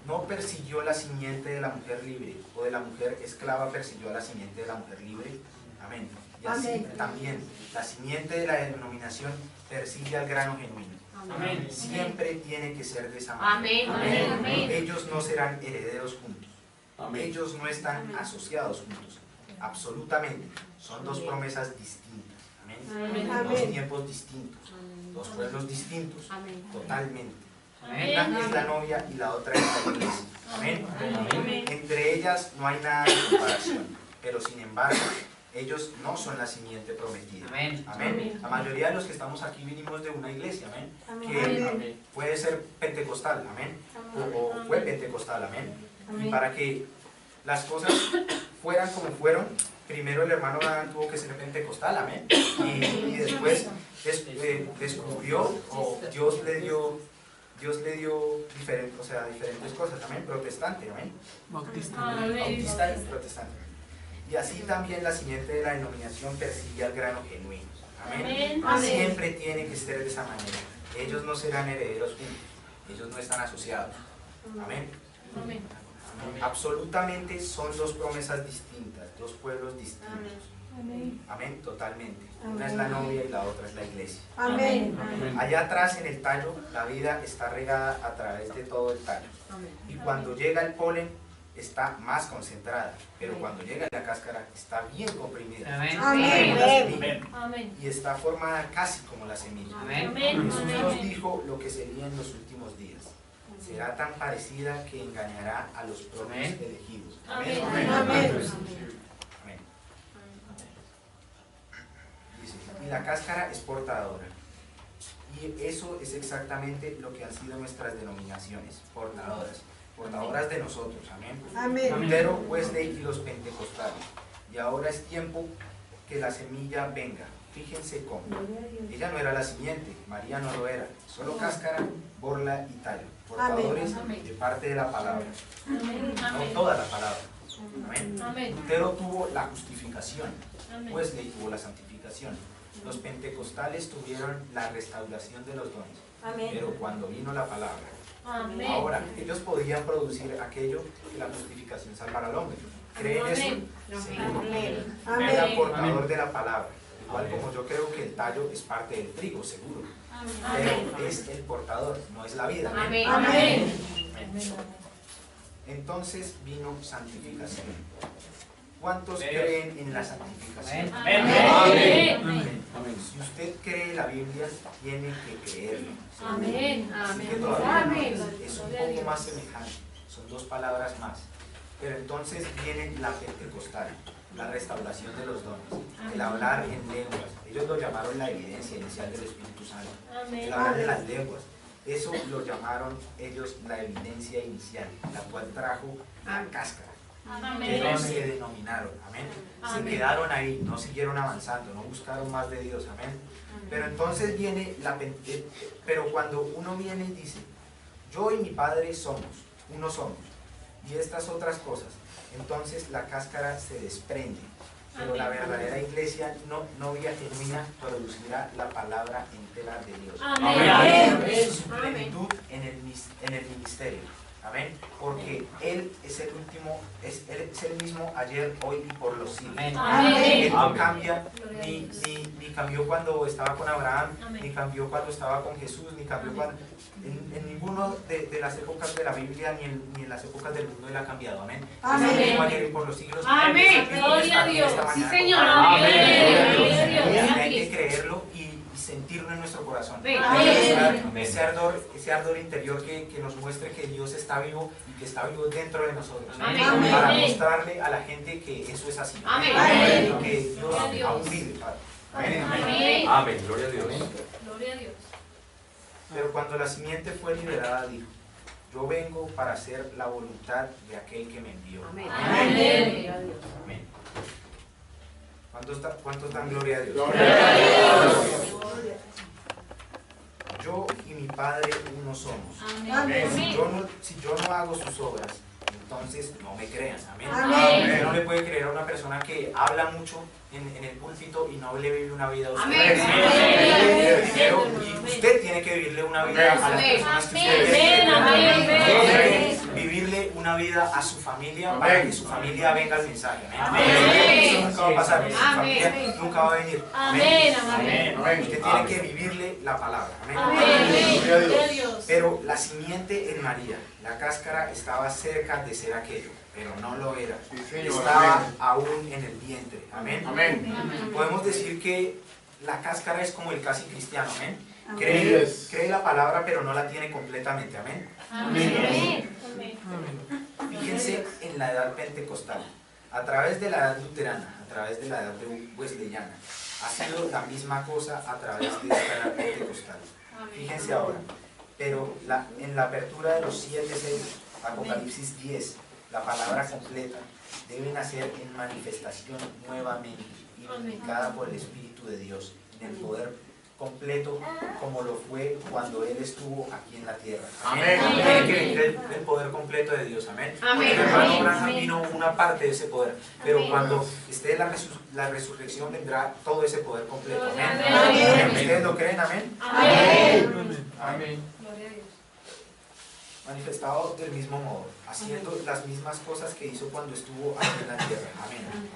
[SPEAKER 2] no persiguió la simiente de la mujer libre, o de la mujer esclava persiguió a la simiente de la mujer libre. Amén. Y así también la simiente de la denominación persigue al grano genuino.
[SPEAKER 3] Amén.
[SPEAKER 2] Siempre tiene que ser de esa manera.
[SPEAKER 3] Amén. Amén.
[SPEAKER 2] Ellos no serán herederos juntos.
[SPEAKER 4] Amén.
[SPEAKER 2] Ellos no están asociados juntos. Absolutamente. Son dos promesas distintas. Amén.
[SPEAKER 3] Amén.
[SPEAKER 2] Dos tiempos distintos. Dos pueblos distintos.
[SPEAKER 3] Amén.
[SPEAKER 2] Totalmente.
[SPEAKER 3] Amén.
[SPEAKER 2] Una es la novia y la otra es la iglesia. Amén.
[SPEAKER 3] Amén.
[SPEAKER 2] Entre ellas no hay nada de comparación, pero sin embargo, ellos no son la simiente prometida.
[SPEAKER 5] Amén.
[SPEAKER 2] Amén. La mayoría de los que estamos aquí vinimos de una iglesia, amén. Que
[SPEAKER 4] Amén.
[SPEAKER 2] puede ser pentecostal, amén. O fue pentecostal, amén. Y para que las cosas fueran como fueron, primero el hermano Adán tuvo que ser pentecostal, amén. Y después descubrió, o Dios le dio diferentes cosas, amén. Protestante, amén.
[SPEAKER 4] Bautista.
[SPEAKER 2] Bautista y protestante. Y así también la simiente de la denominación persigue al grano genuino. Amén.
[SPEAKER 3] Amén.
[SPEAKER 2] Siempre tiene que ser de esa manera. Ellos no serán herederos juntos. Ellos no están asociados. Amén.
[SPEAKER 3] Amén.
[SPEAKER 2] Absolutamente son dos promesas distintas, dos pueblos distintos.
[SPEAKER 3] Amén.
[SPEAKER 2] Amén, totalmente. Una es la novia y la otra es la iglesia.
[SPEAKER 3] Amén.
[SPEAKER 2] Allá atrás en el tallo, la vida está regada a través de todo el tallo. Y cuando llega el polen, está más concentrada. Pero cuando llega la cáscara, está bien comprimida.
[SPEAKER 5] Amén.
[SPEAKER 3] Amén. Amén.
[SPEAKER 2] Y está formada casi como la semilla.
[SPEAKER 5] Amén.
[SPEAKER 2] Jesús nos dijo lo que sería en los últimos días. Será tan parecida que engañará a los propios
[SPEAKER 5] Amén.
[SPEAKER 2] elegidos.
[SPEAKER 3] Amén.
[SPEAKER 2] Amén.
[SPEAKER 3] Amén.
[SPEAKER 2] Amén. Dice, y la cáscara es portadora. Y eso es exactamente lo que han sido nuestras denominaciones, portadoras de nosotros. Amén. Lutero, Wesley y los pentecostales. Y ahora es tiempo que la semilla venga. Fíjense cómo. Ella no era la simiente, María no lo era. Solo cáscara, borla y tallo. Portadores de parte de la palabra. No toda la palabra. Amén.
[SPEAKER 3] Amén.
[SPEAKER 2] Lutero tuvo la justificación.
[SPEAKER 3] Amén.
[SPEAKER 2] Wesley tuvo la santificación. Los pentecostales tuvieron la restauración de los dones. Pero cuando vino la palabra,
[SPEAKER 3] Amén.
[SPEAKER 2] ahora ellos podían producir aquello que la justificación salvara al hombre. ¿Creen eso?
[SPEAKER 3] Amén.
[SPEAKER 2] Seguro. Era portador de la palabra. Igual como yo creo que el tallo es parte del trigo, seguro. Pero es el portador, no es la vida.
[SPEAKER 3] Amén. Amén.
[SPEAKER 2] Entonces vino santificación. ¿Cuántos creen en la santificación?
[SPEAKER 3] Amén.
[SPEAKER 2] Si usted cree la Biblia, tiene que creerlo.
[SPEAKER 3] Amén.
[SPEAKER 2] Así que todavía es un poco más semejante. Son dos palabras más. Pero entonces viene la pentecostal, la restauración de los dones, el hablar en lenguas. Ellos lo llamaron la evidencia inicial del Espíritu Santo. El hablar de las lenguas. Eso lo llamaron ellos la evidencia inicial, la cual trajo la cáscara. Que no se denominaron, amén. Se quedaron ahí, no siguieron avanzando, no buscaron más de Dios, amén. Pero entonces viene pero cuando uno viene y dice, yo y mi Padre somos, uno somos, y estas otras cosas, entonces la cáscara se desprende. Pero la verdadera iglesia, novia genuina, producirá la palabra entera de Dios.
[SPEAKER 3] Amén.
[SPEAKER 2] En su plenitud en el ministerio. Amén. Porque Él es el último, Él es el mismo ayer, hoy y por los siglos.
[SPEAKER 3] Amén.
[SPEAKER 2] Él no cambia, ni cambió cuando estaba con Abraham, ni cambió cuando estaba con Jesús, ni cambió cuando... En ninguno de las épocas de la Biblia, ni en las épocas del mundo Él ha cambiado. Amén. Es el mismo ayer y por los siglos.
[SPEAKER 3] Amén. Gloria a Dios. Sí, Señor. Amén.
[SPEAKER 2] Hay que creerlo y sentirlo en nuestro corazón.
[SPEAKER 3] Amén.
[SPEAKER 2] Ese ardor interior que nos muestre que Dios está vivo y que está vivo dentro de nosotros.
[SPEAKER 3] Amén.
[SPEAKER 2] Para
[SPEAKER 3] Amén.
[SPEAKER 2] mostrarle a la gente que eso es así.
[SPEAKER 3] Amén.
[SPEAKER 2] Que Dios
[SPEAKER 3] Gloria a Dios.
[SPEAKER 2] aún vive, Padre.
[SPEAKER 3] Amén.
[SPEAKER 4] Amén. Gloria a Dios.
[SPEAKER 3] Gloria a Dios.
[SPEAKER 2] Pero cuando la simiente fue liberada, dijo, yo vengo para hacer la voluntad de aquel que me envió.
[SPEAKER 3] Amén.
[SPEAKER 2] Amén. ¿Cuántos dan gloria a Dios? Yo y mi Padre uno somos.
[SPEAKER 3] Amén.
[SPEAKER 2] Si yo no hago sus obras, entonces no me crean. Amén.
[SPEAKER 3] Amén.
[SPEAKER 2] Usted no le puede creer a una persona que habla mucho en el púlpito y no le vive una vida a usted.
[SPEAKER 3] Amén.
[SPEAKER 2] Y usted tiene que vivirle una vida a las personas que usted
[SPEAKER 3] Amén.
[SPEAKER 2] quiere.
[SPEAKER 3] Amén.
[SPEAKER 2] Vivirle una una vida a su familia
[SPEAKER 1] Amén.
[SPEAKER 2] para que su familia venga al mensaje. Amén.
[SPEAKER 3] Amén.
[SPEAKER 2] Eso nunca va a pasar. Su
[SPEAKER 3] Amén.
[SPEAKER 2] familia nunca va a venir.
[SPEAKER 3] Amén.
[SPEAKER 1] Amén.
[SPEAKER 2] Usted tiene que vivirle la palabra. Amén.
[SPEAKER 3] Amén.
[SPEAKER 1] Gloria a Dios.
[SPEAKER 3] Gloria a Dios.
[SPEAKER 2] Pero la simiente en María, la cáscara estaba cerca de ser aquello, pero no lo era.
[SPEAKER 1] Sí, Señor.
[SPEAKER 2] Estaba
[SPEAKER 1] Amén.
[SPEAKER 2] aún en el vientre. Amén.
[SPEAKER 1] Amén.
[SPEAKER 2] Podemos decir que la cáscara es como el casi cristiano. Amén.
[SPEAKER 1] Amén.
[SPEAKER 2] Cree la palabra, pero no la tiene completamente. Amén.
[SPEAKER 3] Amén.
[SPEAKER 2] Fíjense en la edad pentecostal. A través de la edad luterana, a través de la edad wesleyana, ha sido la misma cosa a través de esta edad pentecostal. Fíjense ahora, pero en la apertura de los 7 sellos, Apocalipsis 10, la palabra completa debe nacer en manifestación nuevamente y comunicada por el Espíritu de Dios, en el poder completo como lo fue cuando Él estuvo aquí en la tierra.
[SPEAKER 1] Amén.
[SPEAKER 2] Tiene que venir el poder completo de Dios. Amén.
[SPEAKER 3] Amén.
[SPEAKER 2] El hermano
[SPEAKER 3] Amén.
[SPEAKER 2] Branham vino una parte de ese poder, pero
[SPEAKER 3] Amén.
[SPEAKER 2] cuando esté la resurrección vendrá todo ese poder completo. Amén.
[SPEAKER 3] Amén.
[SPEAKER 2] ¿Ustedes lo creen? Amén.
[SPEAKER 3] Amén.
[SPEAKER 1] Amén.
[SPEAKER 3] Gloria a Dios.
[SPEAKER 2] Manifestado del mismo modo, haciendo las mismas cosas que hizo cuando estuvo aquí en la tierra.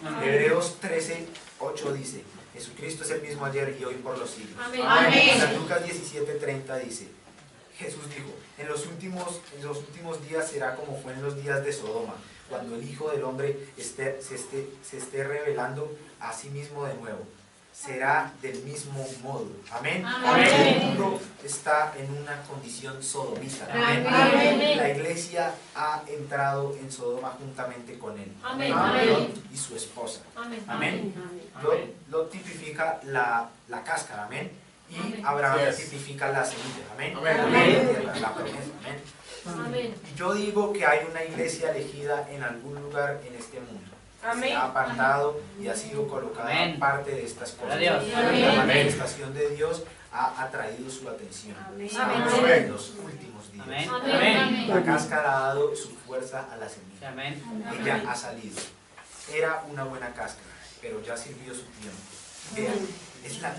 [SPEAKER 2] Amén. Hebreos 13:8 dice: Jesucristo es el mismo ayer y hoy por los siglos.
[SPEAKER 3] Amén.
[SPEAKER 2] San Lucas 17:30 dice: Jesús dijo: en los últimos días será como fue en los días de Sodoma, cuando el Hijo del Hombre se esté revelando a sí mismo de nuevo. Será del mismo modo. Amén.
[SPEAKER 3] Amén.
[SPEAKER 2] El mundo está en una condición sodomita. Amén.
[SPEAKER 3] Amén.
[SPEAKER 2] La iglesia ha entrado en Sodoma juntamente con él.
[SPEAKER 3] Amén.
[SPEAKER 2] Lot y su esposa.
[SPEAKER 3] Amén.
[SPEAKER 2] Amén. Lot tipifica la cáscara. Amén. Y
[SPEAKER 3] Amén.
[SPEAKER 2] Abraham
[SPEAKER 1] Yes.
[SPEAKER 2] tipifica la semilla. Amén.
[SPEAKER 1] Amén.
[SPEAKER 2] La promesa. Amén.
[SPEAKER 3] Amén.
[SPEAKER 2] Y yo digo que hay una iglesia elegida en algún lugar en este mundo.
[SPEAKER 3] Amén.
[SPEAKER 2] Se ha apartado y ha sido colocada
[SPEAKER 4] Amén.
[SPEAKER 2] en parte de estas cosas.
[SPEAKER 4] Gloria a Dios.
[SPEAKER 2] La
[SPEAKER 3] Amén.
[SPEAKER 2] manifestación de Dios ha atraído su atención. Estamos
[SPEAKER 3] Amén.
[SPEAKER 2] en los últimos días.
[SPEAKER 4] Amén.
[SPEAKER 3] Amén.
[SPEAKER 2] La cáscara ha dado su fuerza a la semilla.
[SPEAKER 4] Amén.
[SPEAKER 2] Ella ha salido. Era una buena cáscara, pero ya sirvió su tiempo. Vean, es la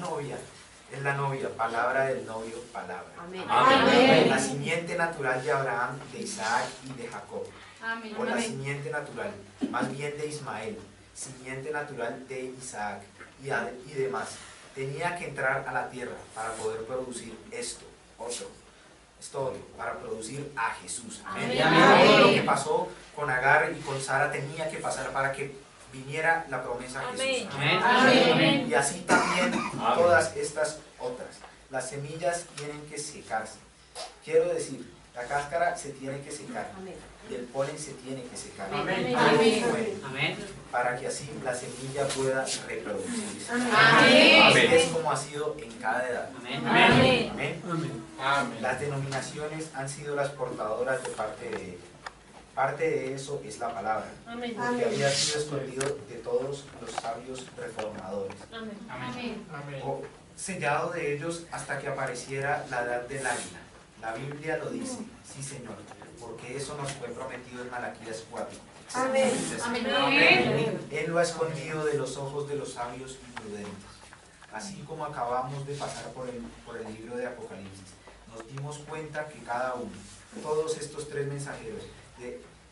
[SPEAKER 2] novia, palabra del novio, palabra.
[SPEAKER 3] Amén.
[SPEAKER 2] La simiente natural de Abraham, de Isaac y de Jacob.
[SPEAKER 3] Amén.
[SPEAKER 2] O la simiente natural, más bien de Ismael, simiente natural de Isaac y demás. Tenía que entrar a la tierra para poder producir esto otro, para producir a Jesús. Amén.
[SPEAKER 3] Amén.
[SPEAKER 2] Todo lo que pasó con Agar y con Sara tenía que pasar para que viniera la promesa a Jesús.
[SPEAKER 4] Amén.
[SPEAKER 3] Amén.
[SPEAKER 2] Y así también todas estas otras. Las semillas tienen que secarse. Quiero decir, la cáscara se tiene que secar y el polen se tiene que secar.
[SPEAKER 1] Amén.
[SPEAKER 3] Amén.
[SPEAKER 4] Amén.
[SPEAKER 2] Para que así la semilla pueda reproducirse.
[SPEAKER 3] Amén.
[SPEAKER 2] Así es como ha sido en cada edad.
[SPEAKER 4] Amén.
[SPEAKER 3] Amén.
[SPEAKER 2] Amén.
[SPEAKER 1] Amén.
[SPEAKER 2] Las denominaciones han sido las portadoras de parte de él. Parte de eso es la palabra,
[SPEAKER 3] Amén.
[SPEAKER 2] porque había sido escondido de todos los sabios reformadores,
[SPEAKER 3] Amén.
[SPEAKER 1] Amén.
[SPEAKER 2] o sellado de ellos hasta que apareciera la edad del águila. La Biblia lo dice, sí Señor, porque eso nos fue prometido en Malaquías 4.
[SPEAKER 3] Amén. Amén.
[SPEAKER 2] Él lo ha escondido de los ojos de los sabios y prudentes. Así como acabamos de pasar por el libro de Apocalipsis, nos dimos cuenta que cada uno, todos estos 3 mensajeros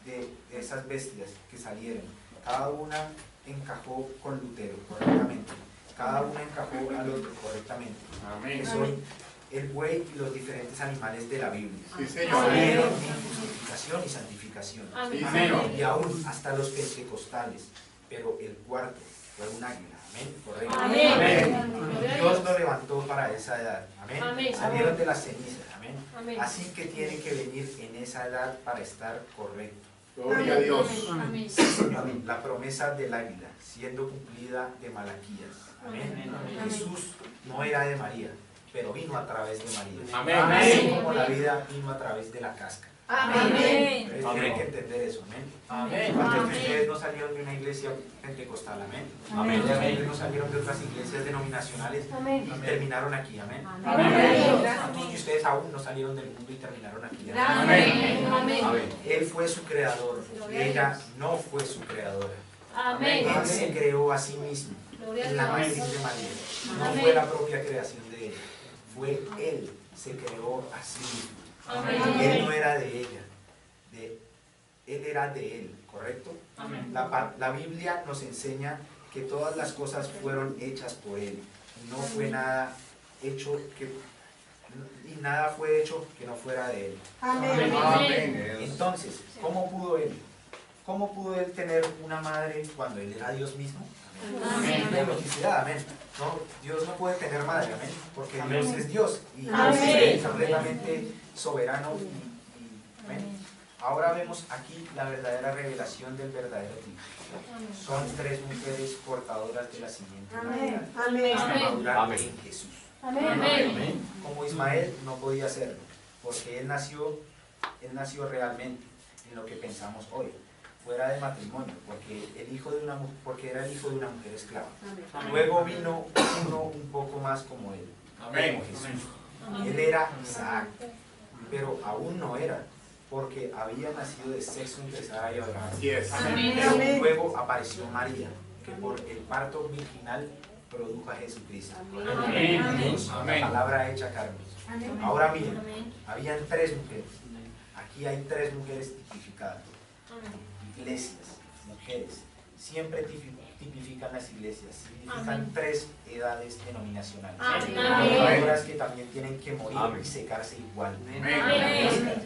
[SPEAKER 2] de esas bestias que salieron, cada una encajó con Lutero correctamente, cada una encajó al otro correctamente,
[SPEAKER 1] Amén.
[SPEAKER 2] que son el buey y los diferentes animales de la Biblia.
[SPEAKER 1] Sí, Señor.
[SPEAKER 2] Salieron en justificación y santificación.
[SPEAKER 1] Sí,
[SPEAKER 3] Amén.
[SPEAKER 1] Señor.
[SPEAKER 2] Y aún hasta los pentecostales, pero el cuarto fue un águila. Amén. Correcto.
[SPEAKER 3] Amén.
[SPEAKER 2] Dios lo levantó para esa edad. Amén.
[SPEAKER 3] Amén.
[SPEAKER 2] Salieron de las cenizas. Amén.
[SPEAKER 3] Amén.
[SPEAKER 2] Así que tiene que venir en esa edad para estar correcto.
[SPEAKER 1] Gloria a Dios.
[SPEAKER 3] Amén.
[SPEAKER 2] Amén. La promesa del águila siendo cumplida de Malaquías. Amén.
[SPEAKER 3] Amén.
[SPEAKER 2] Jesús no era de María, pero vino a través de María.
[SPEAKER 1] Amén.
[SPEAKER 2] Así como la vida vino a través de la cáscara.
[SPEAKER 3] Amén.
[SPEAKER 2] Ustedes tienen que entender eso. Amén.
[SPEAKER 1] Amén.
[SPEAKER 2] ¿Cuántos de ustedes no salieron de una iglesia pentecostal? Amén.
[SPEAKER 1] Amén.
[SPEAKER 2] ¿Cuántos de ustedes no salieron de otras iglesias denominacionales y terminaron aquí? Amén.
[SPEAKER 3] Amén.
[SPEAKER 2] ¿Cuántos de ustedes aún no salieron del mundo y terminaron aquí?
[SPEAKER 3] Amén.
[SPEAKER 1] Amén.
[SPEAKER 2] Él fue su creador y ella no fue su creadora.
[SPEAKER 3] Amén.
[SPEAKER 2] Él se creó a sí mismo
[SPEAKER 3] Gloria
[SPEAKER 2] en la
[SPEAKER 3] a
[SPEAKER 2] matriz
[SPEAKER 3] Dios.
[SPEAKER 2] de María. No
[SPEAKER 3] Amén.
[SPEAKER 2] fue la propia creación de ella, fue él se creó a sí mismo.
[SPEAKER 3] Amén.
[SPEAKER 2] Él no era de ella. Él era de Él, ¿correcto?
[SPEAKER 3] Amén.
[SPEAKER 2] La Biblia nos enseña que todas las cosas fueron hechas por Él. No fue nada hecho y nada fue hecho que no fuera de Él.
[SPEAKER 3] Amén.
[SPEAKER 1] Amén.
[SPEAKER 2] Entonces, ¿cómo pudo Él tener una madre cuando Él era Dios mismo?
[SPEAKER 3] Amén.
[SPEAKER 2] Amén. Felicidad, amén. No, Dios no puede tener madre, amén, porque
[SPEAKER 3] Amén.
[SPEAKER 2] Dios es Dios y Dios
[SPEAKER 3] Amén.
[SPEAKER 2] es completamente soberano amén. Ahora vemos aquí la verdadera revelación del verdadero Dios. Son 3 mujeres portadoras de la simiente
[SPEAKER 4] Amén.
[SPEAKER 2] para
[SPEAKER 3] Amén.
[SPEAKER 2] madurar en Jesús.
[SPEAKER 3] Amén.
[SPEAKER 2] Como Ismael no podía hacerlo, porque él nació realmente en lo que pensamos hoy, fuera de matrimonio, porque era el hijo de una mujer esclava. Luego vino uno un poco más como él,
[SPEAKER 1] Amén.
[SPEAKER 2] como Jesús. Él era Isaac, pero aún no era, porque había nacido de sexo entre Sara y Abraham.
[SPEAKER 1] Así es.
[SPEAKER 2] Pero luego apareció María, que por el parto virginal produjo a Jesucristo.
[SPEAKER 3] Amén.
[SPEAKER 2] La
[SPEAKER 1] Amén.
[SPEAKER 2] palabra hecha carne. Ahora miren, habían 3 mujeres. Aquí hay 3 mujeres tipificadas. Iglesias, mujeres. Siempre tipifican las iglesias. Significan 3 edades denominacionales.
[SPEAKER 3] Amén.
[SPEAKER 2] Obras que también tienen que morir y secarse igual.
[SPEAKER 3] Amén.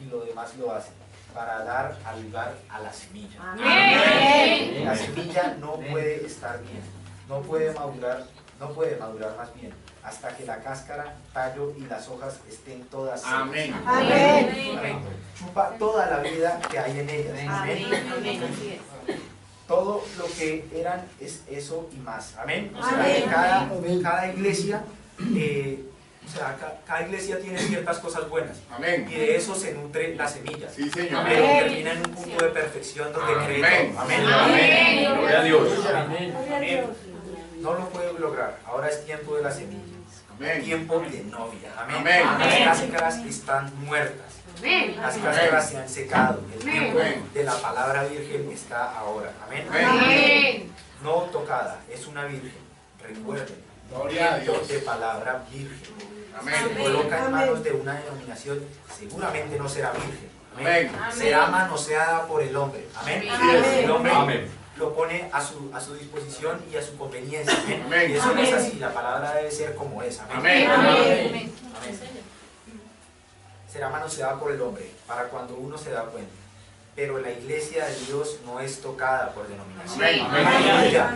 [SPEAKER 2] Y lo demás lo hacen para dar al lugar a la semilla.
[SPEAKER 3] Amén.
[SPEAKER 2] La semilla no puede estar bien, no puede madurar más bien, hasta que la cáscara, tallo y las hojas estén todas secas.
[SPEAKER 1] Amén.
[SPEAKER 2] Amén. Chupa toda la vida que hay en ellas. Amén. Todo lo que eran es eso y más. Amén. O sea, que cada iglesia, cada iglesia tiene ciertas cosas buenas.
[SPEAKER 1] Amén.
[SPEAKER 2] Y de eso se nutre la semilla.
[SPEAKER 1] Sí, Señor.
[SPEAKER 2] Pero termina en un punto de perfección donde cree
[SPEAKER 1] Amén.
[SPEAKER 2] todo. Amén.
[SPEAKER 3] Amén.
[SPEAKER 1] Gloria a Dios.
[SPEAKER 2] Amén. No lo puedo lograr. Ahora es tiempo de la semilla.
[SPEAKER 1] Amén.
[SPEAKER 2] Tiempo de novia. Amén.
[SPEAKER 1] Amén.
[SPEAKER 2] Las cáscaras están muertas. Las cáscaras se han secado. El tiempo de la palabra virgen está ahora. Amén.
[SPEAKER 3] Amén.
[SPEAKER 2] No tocada, es una virgen. Recuerden.
[SPEAKER 1] Gloria a
[SPEAKER 2] Tiempo
[SPEAKER 1] Dios.
[SPEAKER 2] de palabra virgen. Se
[SPEAKER 1] Amén.
[SPEAKER 2] coloca en manos de una denominación, seguramente no será virgen.
[SPEAKER 1] Amén.
[SPEAKER 2] Será manoseada por el hombre. Amén.
[SPEAKER 3] Amén.
[SPEAKER 2] El hombre
[SPEAKER 1] Amén.
[SPEAKER 2] lo pone a su disposición y a su conveniencia. Amén.
[SPEAKER 1] Amén.
[SPEAKER 2] Y eso no es así, la palabra debe ser como es. Amén.
[SPEAKER 1] Amén.
[SPEAKER 2] Amén. Será manoseada por el hombre, para cuando uno se da cuenta. Pero la iglesia de Dios no es tocada por denominación.
[SPEAKER 1] Amén.
[SPEAKER 2] Aleluya.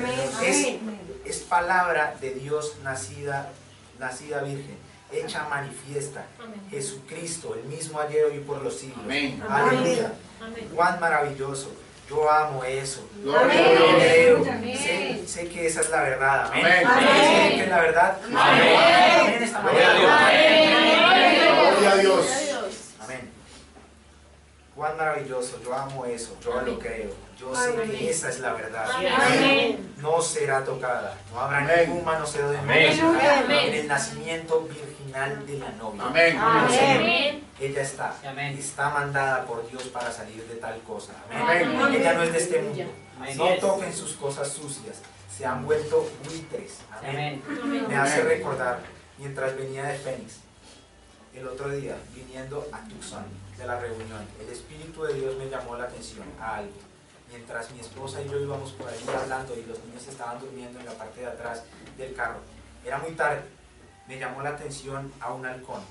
[SPEAKER 2] Es palabra de Dios nacida virgen, hecha manifiesta. Jesucristo, el mismo ayer y por los siglos.
[SPEAKER 1] Amén.
[SPEAKER 2] Aleluya. Cuán maravilloso. Yo amo eso.
[SPEAKER 1] Gloria a
[SPEAKER 2] Yo
[SPEAKER 1] Dios.
[SPEAKER 2] creo. Sé que esa es la verdad. Amén.
[SPEAKER 1] Amén.
[SPEAKER 2] ¿Sé que es la verdad? Amén. Esta
[SPEAKER 1] Gloria a Dios.
[SPEAKER 2] mañana.
[SPEAKER 1] Gloria a Dios.
[SPEAKER 2] Amén. Cuán maravilloso. Yo amo eso. Yo lo creo. Yo sé que esa es la verdad.
[SPEAKER 3] Amén.
[SPEAKER 2] No será tocada. No habrá
[SPEAKER 1] Amén.
[SPEAKER 2] ningún manoseo de
[SPEAKER 1] Amén.
[SPEAKER 2] novia.
[SPEAKER 3] Amén.
[SPEAKER 2] En el nacimiento virginal de la novia.
[SPEAKER 1] Amén.
[SPEAKER 3] Amén.
[SPEAKER 2] Ella está mandada por Dios para salir de tal cosa.
[SPEAKER 1] Amén.
[SPEAKER 2] Ella no es de este mundo.
[SPEAKER 5] Amén.
[SPEAKER 2] No toquen sus cosas sucias. Se han vuelto buitres. Amén.
[SPEAKER 5] Amén.
[SPEAKER 2] Me hace recordar, mientras venía de Phoenix, el otro día, viniendo a Tucson, de la reunión, el Espíritu de Dios me llamó la atención a algo. Mientras mi esposa y yo íbamos por ahí hablando y los niños estaban durmiendo en la parte de atrás del carro, era muy tarde, me llamó la atención a un halcón.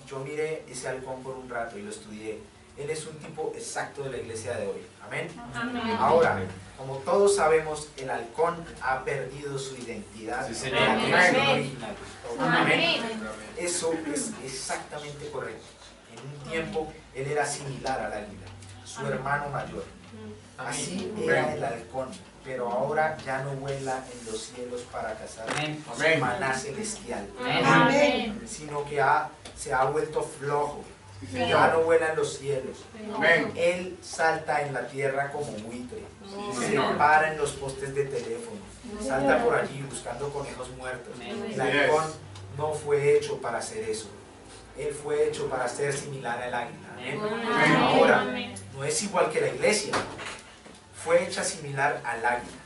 [SPEAKER 2] Y yo miré ese halcón por un rato y lo estudié. Él es un tipo exacto de la iglesia de hoy. Amén.
[SPEAKER 3] Amén.
[SPEAKER 2] Ahora, como todos sabemos, el halcón ha perdido su identidad
[SPEAKER 1] Sí,
[SPEAKER 2] de
[SPEAKER 1] señor.
[SPEAKER 2] la creación
[SPEAKER 3] Amén.
[SPEAKER 2] original.
[SPEAKER 3] Amén.
[SPEAKER 2] Eso es exactamente correcto. En un tiempo, él era similar al águila, su hermano mayor. Así era el halcón, pero ahora ya no vuela en los cielos para cazar
[SPEAKER 5] Amén.
[SPEAKER 2] su
[SPEAKER 1] Amén.
[SPEAKER 2] maná celestial,
[SPEAKER 3] Amén.
[SPEAKER 2] sino que se ha vuelto flojo.
[SPEAKER 1] Sí,
[SPEAKER 2] Ya
[SPEAKER 1] Señor.
[SPEAKER 2] no vuela en los cielos.
[SPEAKER 1] Amén.
[SPEAKER 2] Él salta en la tierra como buitre,
[SPEAKER 1] Sí,
[SPEAKER 2] se
[SPEAKER 1] Señor.
[SPEAKER 2] para en los postes de teléfono, salta por allí buscando conejos muertos. El halcón no fue hecho para hacer eso. Él fue hecho para ser similar al águila. Amén.
[SPEAKER 1] Amén.
[SPEAKER 2] Ahora, no es igual que la iglesia. Fue hecha similar al águila.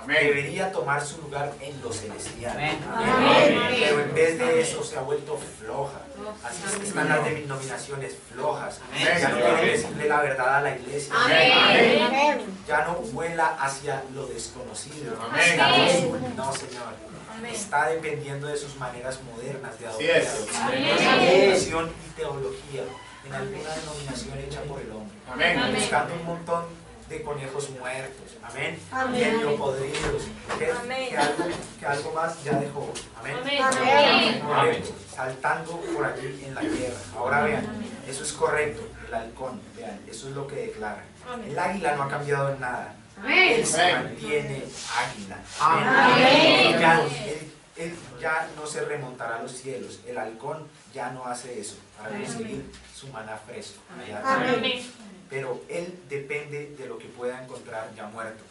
[SPEAKER 2] debería tomar su lugar en lo celestial.
[SPEAKER 3] Amén.
[SPEAKER 2] Pero en vez de eso se ha vuelto floja. Así están las denominaciones flojas. Ya no quieren decirle la verdad a la iglesia. Ya no vuela hacia lo desconocido. Hacia lo azul. No, Señor. Está dependiendo de sus maneras modernas de adorar. Educación y teología en alguna denominación hecha por el hombre. Buscando un montón de conejos muertos. Amén. Medio podridos. Que algo más ya dejó. Amén. Correcto. Saltando por allí en la tierra. Ahora vean, eso es correcto. El halcón, vean, eso es lo que declara. El águila no ha cambiado en nada. Él se mantiene águila. Él ya no se remontará a los cielos. El halcón ya no hace eso para conseguir su maná fresco. Pero él depende de lo que pueda encontrar ya muerto.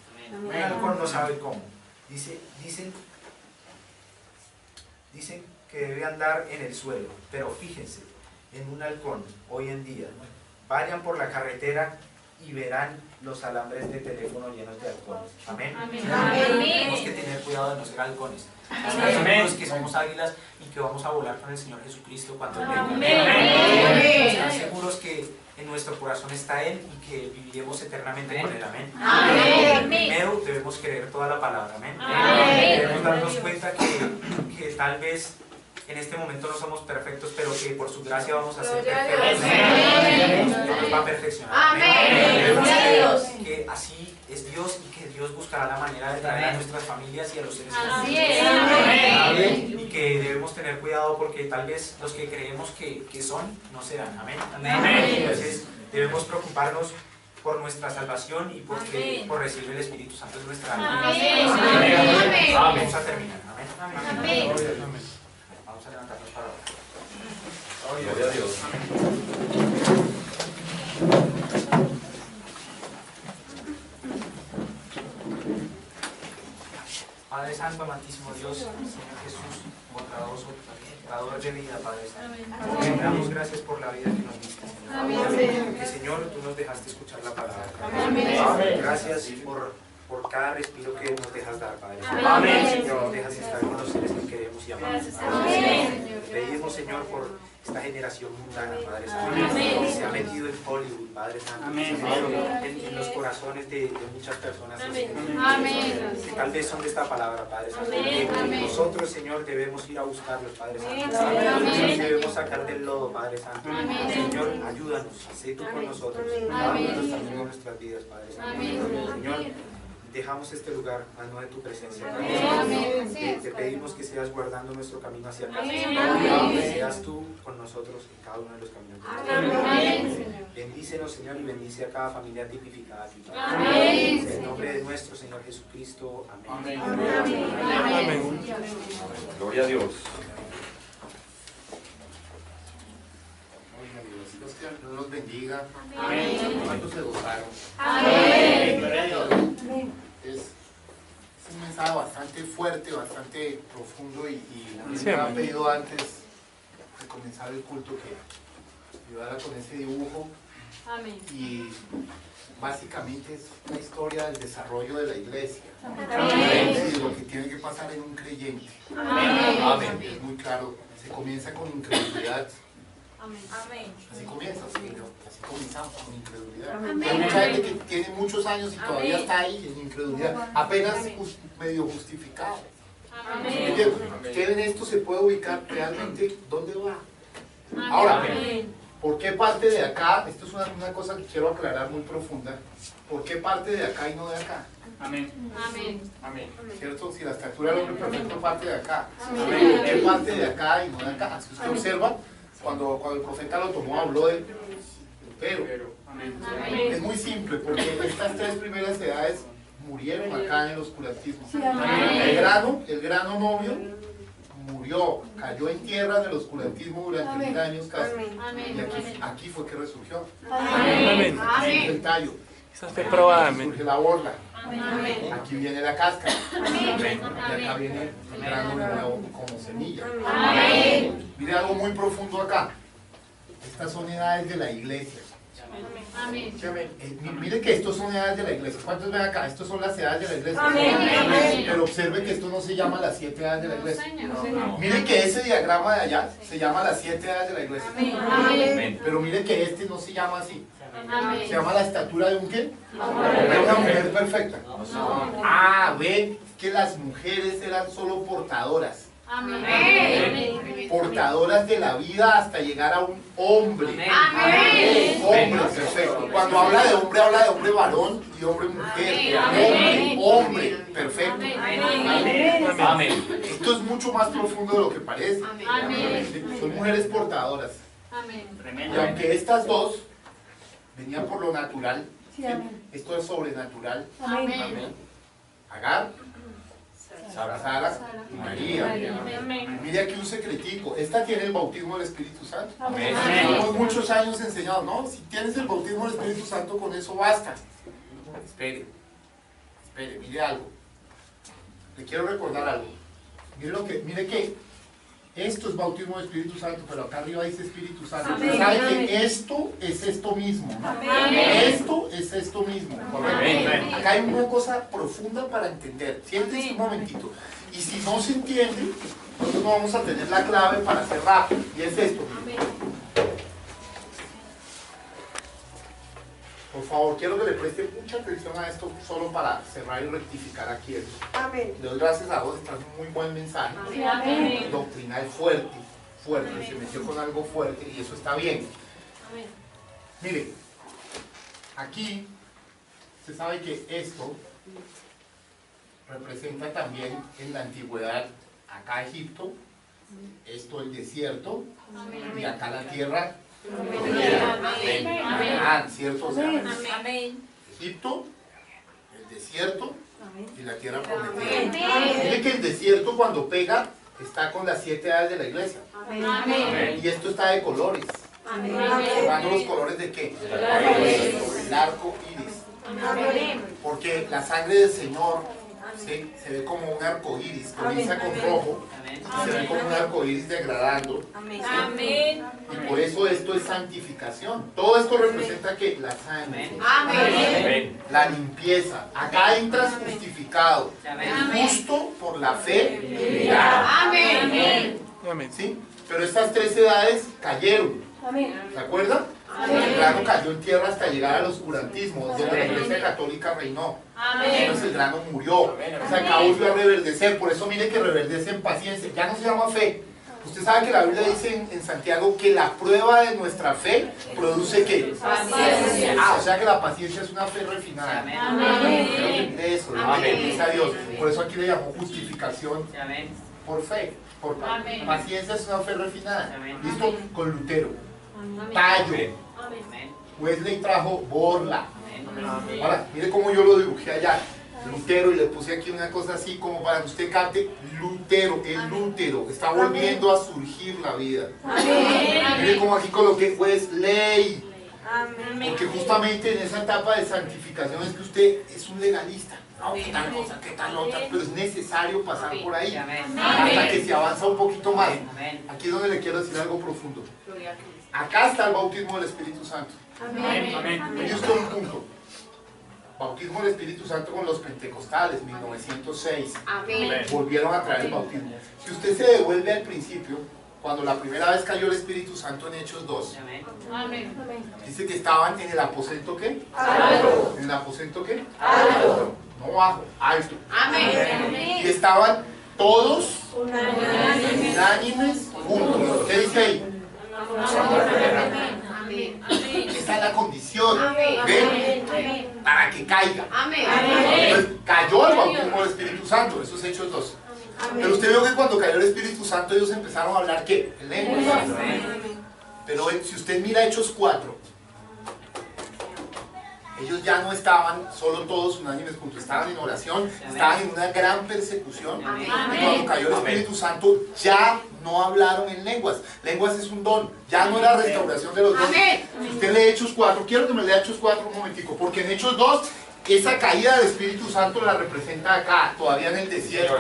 [SPEAKER 2] Un halcón no sabe cómo. Dicen que debe andar en el suelo, pero fíjense, en un halcón hoy en día, vayan por la carretera y verán los alambres de teléfono llenos de halcones. Amén. Tenemos que tener cuidado de no ser halcones. Estamos seguros que somos águilas y que vamos a volar con el Señor Jesucristo cuando venga. Están seguros que en nuestro corazón está Él y que viviremos eternamente con Él. Amén. Primero debemos creer toda la palabra. Amén. Debemos darnos cuenta que tal vez en este momento no somos perfectos, pero que por su gracia vamos a ser perfectos. Nos va a perfeccionar. Debemos creer que así es Dios y que Dios buscará la manera de traer a nuestras familias y a los seres humanos. Y que debemos tener cuidado porque tal vez los que creemos que son, no serán. Amén. Entonces debemos preocuparnos por nuestra salvación y por recibir el Espíritu Santo en nuestra alma. Vamos a terminar. Amén. Vamos a levantarnos para orar.
[SPEAKER 1] Gloria a Dios.
[SPEAKER 2] Padre Santo, amantísimo Dios, Señor Jesús, bondadoso, dador de vida, Padre Santo. Te damos gracias por la vida que nos diste, Señor. Que, Señor, tú nos dejaste escuchar la palabra. Gracias por cada respiro que nos dejas dar, Padre Santo. Señor, nos dejas estar con los seres que queremos y amamos. Pedimos, Señor, por esta generación mundana, Padre Santo, que se ha metido en Hollywood, Padre Santo, en los corazones de muchas personas, Señor, que tal vez son de esta palabra, Padre Santo, que nosotros, Señor, debemos ir a buscarlos, Padre Santo, nosotros debemos sacar del lodo, Padre Santo. Señor, ayúdanos, sé tú con nosotros, ayúdanos también en nuestras vidas, Padre Santo. Señor, dejamos este lugar mano de tu presencia. Te pedimos que seas guardando nuestro camino hacia acá. Que seas tú con nosotros en cada uno de los caminos. Bendícenos, Señor, y bendice a cada familia tipificada aquí. En el nombre de nuestro Señor Jesucristo. Amén.
[SPEAKER 1] Gloria a Dios. Dios los bendiga. ¿Cuántos se gozaron? Es un mensaje bastante fuerte, bastante profundo y me ha pedido antes de comenzar el culto que ayudara con ese dibujo. Y básicamente es la historia del desarrollo de la iglesia. Y de lo que tiene que pasar en un creyente. Es muy claro, se comienza con incredulidad. Así comienza, así comenzamos con incredulidad. Hay mucha gente que tiene muchos años y todavía está ahí en incredulidad, apenas medio justificado. ¿Qué en esto se puede ubicar realmente? ¿Dónde va? Ahora, ¿por qué parte de acá? Esto es una cosa que quiero aclarar muy profunda. ¿Por qué parte de acá y no de acá? ¿Cierto? Si la estatura del hombre perfecto parte de acá, ¿por qué parte de acá y no de acá? Si usted observa, cuando el profeta lo tomó, habló de pero. Es muy simple, porque estas tres primeras edades murieron acá en el oscurantismo. El grano novio murió, cayó en tierra del oscurantismo durante 1000 años casi. Y aquí fue que resurgió. Aquí el tallo. Surge la borla. Aquí viene la cáscara. Y acá viene el grano nuevo como semilla. Mire algo muy profundo acá. Estas son edades de la iglesia.
[SPEAKER 3] Amén.
[SPEAKER 1] Sí, amén. Mire que estos son edades de la iglesia. ¿Cuántos ven acá? Estos son las edades de la iglesia.
[SPEAKER 3] Amén.
[SPEAKER 1] Pero observe que esto no se llama las 7 edades de la iglesia.
[SPEAKER 3] No.
[SPEAKER 1] Mire que ese diagrama de allá se llama las 7 edades de la iglesia.
[SPEAKER 3] Amén.
[SPEAKER 1] Pero mire que este no se llama así. Se
[SPEAKER 3] Amén.
[SPEAKER 1] llama la estatura de un ¿qué? De una mujer perfecta. Ah, ven que las mujeres eran solo portadoras.
[SPEAKER 3] Amén.
[SPEAKER 1] Portadoras de la vida hasta llegar a un hombre.
[SPEAKER 3] Amén.
[SPEAKER 1] Hombre perfecto. Cuando habla de hombre varón y hombre mujer.
[SPEAKER 3] Amén.
[SPEAKER 1] Hombre perfecto.
[SPEAKER 3] Amén.
[SPEAKER 1] Esto es mucho más profundo de lo que parece.
[SPEAKER 3] Amén.
[SPEAKER 1] Son mujeres portadoras.
[SPEAKER 3] Amén.
[SPEAKER 1] Y aunque estas dos venían por lo natural, esto es sobrenatural.
[SPEAKER 3] Amén.
[SPEAKER 1] Agar, Sara y María.
[SPEAKER 3] Amén.
[SPEAKER 1] Mire aquí un secretico. Esta tiene el bautismo del Espíritu Santo.
[SPEAKER 3] Amén.
[SPEAKER 1] Llevamos muchos años enseñados, ¿no? Si tienes el bautismo del Espíritu Santo, con eso basta. Espere, mire algo. Le quiero recordar algo. Mire que esto es bautismo del Espíritu Santo, pero acá arriba dice Espíritu Santo. Usted sabe que esto es esto mismo, ¿no? Esto es esto mismo. ¿Correcto? Acá hay una cosa profunda para entender. Siéntense un momentito. Y si no se entiende, nosotros no vamos a tener la clave para hacer rápido. Y es esto. Por favor, quiero que le presten mucha atención a esto solo para cerrar y rectificar aquí esto.
[SPEAKER 4] Amén.
[SPEAKER 1] Le doy gracias a Dios, está un muy buen mensaje.
[SPEAKER 3] Amén.
[SPEAKER 1] Doctrinal fuerte, se metió con algo fuerte y eso está bien. Mire, aquí se sabe que esto representa también en la antigüedad acá Egipto, esto el desierto y acá la tierra. Canaán, ¿cierto? O sea,
[SPEAKER 3] Amén.
[SPEAKER 1] Egipto, el desierto y la tierra prometida.
[SPEAKER 3] Amén.
[SPEAKER 1] Mire que el desierto cuando pega está con las 7 edades de la iglesia.
[SPEAKER 3] Amén.
[SPEAKER 1] Y esto está de colores. ¿Observando los colores de qué? El arco iris. Porque la sangre del Señor se ve como un arco iris, comienza con rojo y se ve como un arco iris degradando.
[SPEAKER 3] Amén.
[SPEAKER 1] Y por eso esto es santificación. Todo esto representa que la sangre,
[SPEAKER 3] Amén.
[SPEAKER 1] la limpieza. Acá entras justificado, justo por la fe.
[SPEAKER 3] Amén.
[SPEAKER 1] ¿Sí? Pero estas 3 edades cayeron. ¿Se acuerdan? El grano cayó en tierra hasta llegar al oscurantismo, donde la Iglesia Católica reinó. Entonces el grano murió. Se acabó volvió a reverdecer. Por eso mire que reverdece en paciencia. Ya no se llama fe. Usted sabe que la Biblia dice en Santiago que la prueba de nuestra fe produce ¿qué?
[SPEAKER 3] Paciencia.
[SPEAKER 1] O sea que la paciencia es una fe refinada.
[SPEAKER 3] Amén.
[SPEAKER 1] Quiero que mire eso, bendice a Dios. Por eso aquí le llamó justificación por fe. Por
[SPEAKER 3] Amén.
[SPEAKER 1] paciencia es una fe refinada.
[SPEAKER 5] Amén.
[SPEAKER 1] ¿Listo? Con Lutero. Tallo. Wesley trajo borla. Ahora, mire cómo yo lo dibujé allá. Lutero, y le puse aquí una cosa así como para que usted capte. Lutero, el útero, está volviendo a surgir la vida. Mire cómo aquí coloqué Wesley. Porque justamente en esa etapa de santificación es que usted es un legalista. No, qué tal cosa, qué tal otra, pero es necesario pasar por ahí hasta que se avanza un poquito más. Aquí es donde le quiero decir algo profundo. Acá está el bautismo del Espíritu Santo. Mire usted un punto. Bautismo del Espíritu Santo con los pentecostales, 1906. Volvieron a traer el bautismo. Si usted se devuelve al principio, cuando la primera vez cayó el Espíritu Santo en Hechos 2, dice que estaban en el aposento ¿qué?
[SPEAKER 3] Alto.
[SPEAKER 1] ¿En el aposento qué?
[SPEAKER 3] Alto.
[SPEAKER 1] No bajo, alto.
[SPEAKER 3] Amén.
[SPEAKER 1] Y estaban todos unánimes juntos. ¿Qué dice ahí? Esa es la condición. ¿Ven? Para que caiga. Entonces, cayó el bautismo del Espíritu Santo, eso es Hechos 2. Pero usted vio que cuando cayó el Espíritu Santo ellos empezaron a hablar ¿qué? En lenguas. Pero si usted mira Hechos 4, ellos ya no estaban solo todos unánimes juntos, estaban en oración, estaban en una gran persecución. Y cuando cayó el Espíritu Santo ya no hablaron en lenguas. Lenguas es un don, ya no era restauración de los dones. Si usted lee Hechos 4, quiero que me lea Hechos 4 un momentico, porque en Hechos 2 esa caída del Espíritu Santo la representa acá, todavía en el desierto.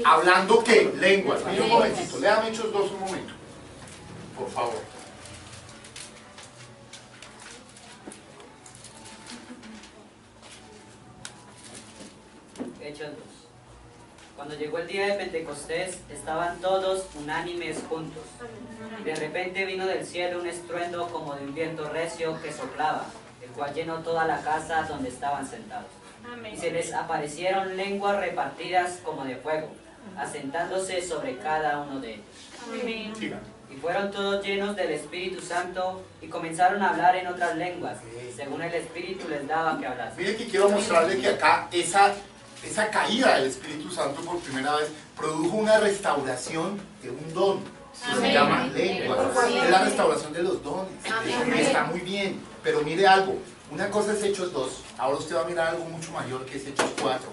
[SPEAKER 1] Hablando ¿qué? Lenguas. Mire un momentito, léame Hechos 2 un momento, por favor.
[SPEAKER 4] Hechos 2. Cuando llegó el día de Pentecostés, estaban todos unánimes juntos. Y de repente vino del cielo un estruendo como de un viento recio que soplaba, el cual llenó toda la casa donde estaban sentados. Y se les aparecieron lenguas repartidas como de fuego, asentándose sobre cada uno de ellos. Y fueron todos llenos del Espíritu Santo y comenzaron a hablar en otras lenguas, según el Espíritu les daba que hablasen.
[SPEAKER 1] Mire que quiero mostrarle que acá esa caída del Espíritu Santo por primera vez produjo una restauración de un don. Eso se llama lengua. Es la restauración de los dones. Está muy bien. Pero mire algo. Una cosa es Hechos 2. Ahora usted va a mirar algo mucho mayor que es Hechos 4.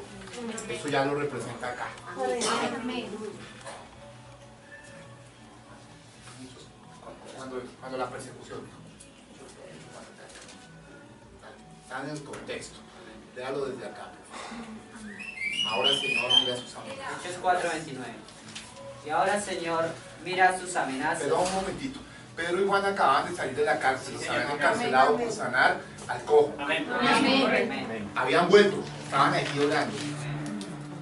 [SPEAKER 1] Eso ya lo representa acá. Cuando la persecución. Está en el contexto. Léalo desde acá. Ahora, Señor, mira sus amenazas.
[SPEAKER 4] Hechos 4:29. Y ahora, Señor, mira sus amenazas.
[SPEAKER 1] Perdón un momentito. Pedro y Juan acababan de salir de la cárcel. Los habían encarcelado por sanar al cojo.
[SPEAKER 4] Amén.
[SPEAKER 1] Habían vuelto. Estaban aquí orando.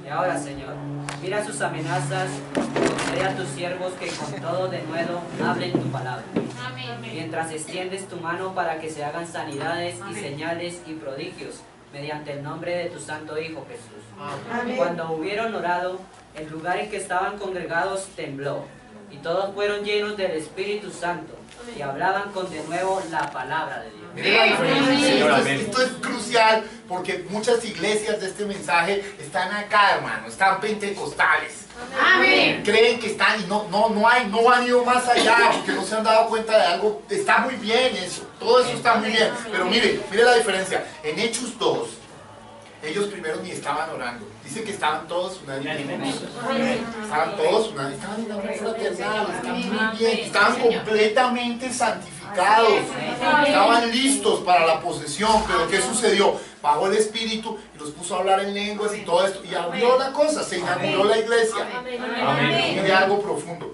[SPEAKER 4] Y ahora, Señor, mira sus amenazas y concede a tus siervos que con todo denuedo hablen tu palabra. Mientras extiendes tu mano para que se hagan sanidades y señales y prodigios mediante el nombre de tu santo Hijo Jesús. Cuando hubieron orado, el lugar en que estaban congregados tembló, y todos fueron llenos del Espíritu Santo, y hablaban con denuedo la palabra de Dios.
[SPEAKER 1] Mire la diferencia. Esto es crucial porque muchas iglesias de este mensaje están acá, hermano. Están pentecostales.
[SPEAKER 3] Amén.
[SPEAKER 1] Creen que están y no han ido más allá porque no se han dado cuenta de algo. Está muy bien eso. Todo eso está muy bien. Pero mire la diferencia. En Hechos 2, ellos primero ni estaban orando. Dice que estaban todos unánimes. Estaban todos unánimes. Estaban en la fraternal. Estaban muy bien. Estaban completamente santificados. Estaban listos para la posesión. Pero ¿qué sucedió? Bajó el Espíritu y los puso a hablar en lenguas y todo esto. Y abrió la cosa. Se inauguró la iglesia. Mire algo profundo.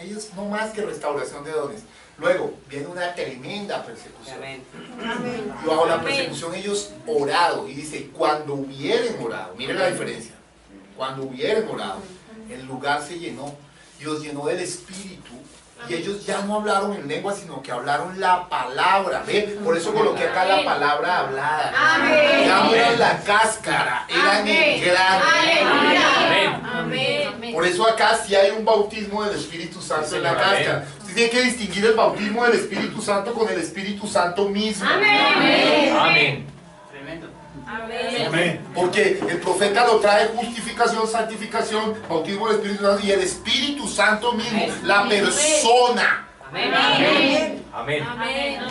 [SPEAKER 1] Ellos no más que restauración de dones. Luego viene una tremenda persecución. Y bajo la persecución ellos oraron. Y dice, cuando hubieren orado, mire la diferencia. Cuando hubieren orado, el lugar se llenó. Dios llenó del Espíritu. Y ellos ya no hablaron en lengua, sino que hablaron la palabra. ¿Ve? Por eso coloqué acá la palabra hablada. Ya no eran la cáscara, eran el grano. Por eso acá sí hay un bautismo del Espíritu Santo en la cáscara. Usted tiene que distinguir el bautismo del Espíritu Santo con el Espíritu Santo mismo.
[SPEAKER 3] Amén.
[SPEAKER 4] Tremendo.
[SPEAKER 3] Amén.
[SPEAKER 1] Porque el profeta lo trae justificación, santificación, bautismo del Espíritu Santo y el Espíritu Santo mismo, la persona.
[SPEAKER 3] Amén.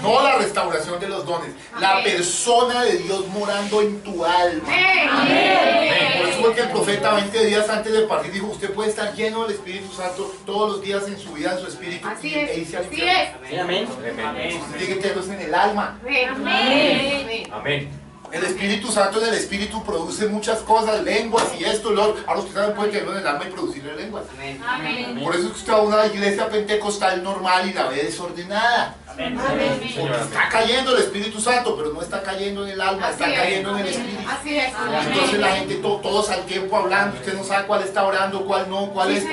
[SPEAKER 1] No la restauración de los dones, la persona de Dios morando en tu alma. Por eso fue que el profeta 20 días antes de partir dijo, usted puede estar lleno del Espíritu Santo todos los días en su vida, en su espíritu, e irse al infierno. Usted tiene que tenerlos en el alma.
[SPEAKER 3] Amén.
[SPEAKER 1] El Espíritu Santo en el Espíritu produce muchas cosas, lenguas y esto, lo. Ahora usted también puede tenerlo en el alma y producirle lenguas. Por eso es que usted va a una iglesia pentecostal normal y la ve desordenada. Porque está cayendo el Espíritu Santo, pero no está cayendo en el alma, está cayendo en el Espíritu. Entonces la gente, todos al tiempo hablando, usted no sabe cuál está orando, cuál no, cuál es.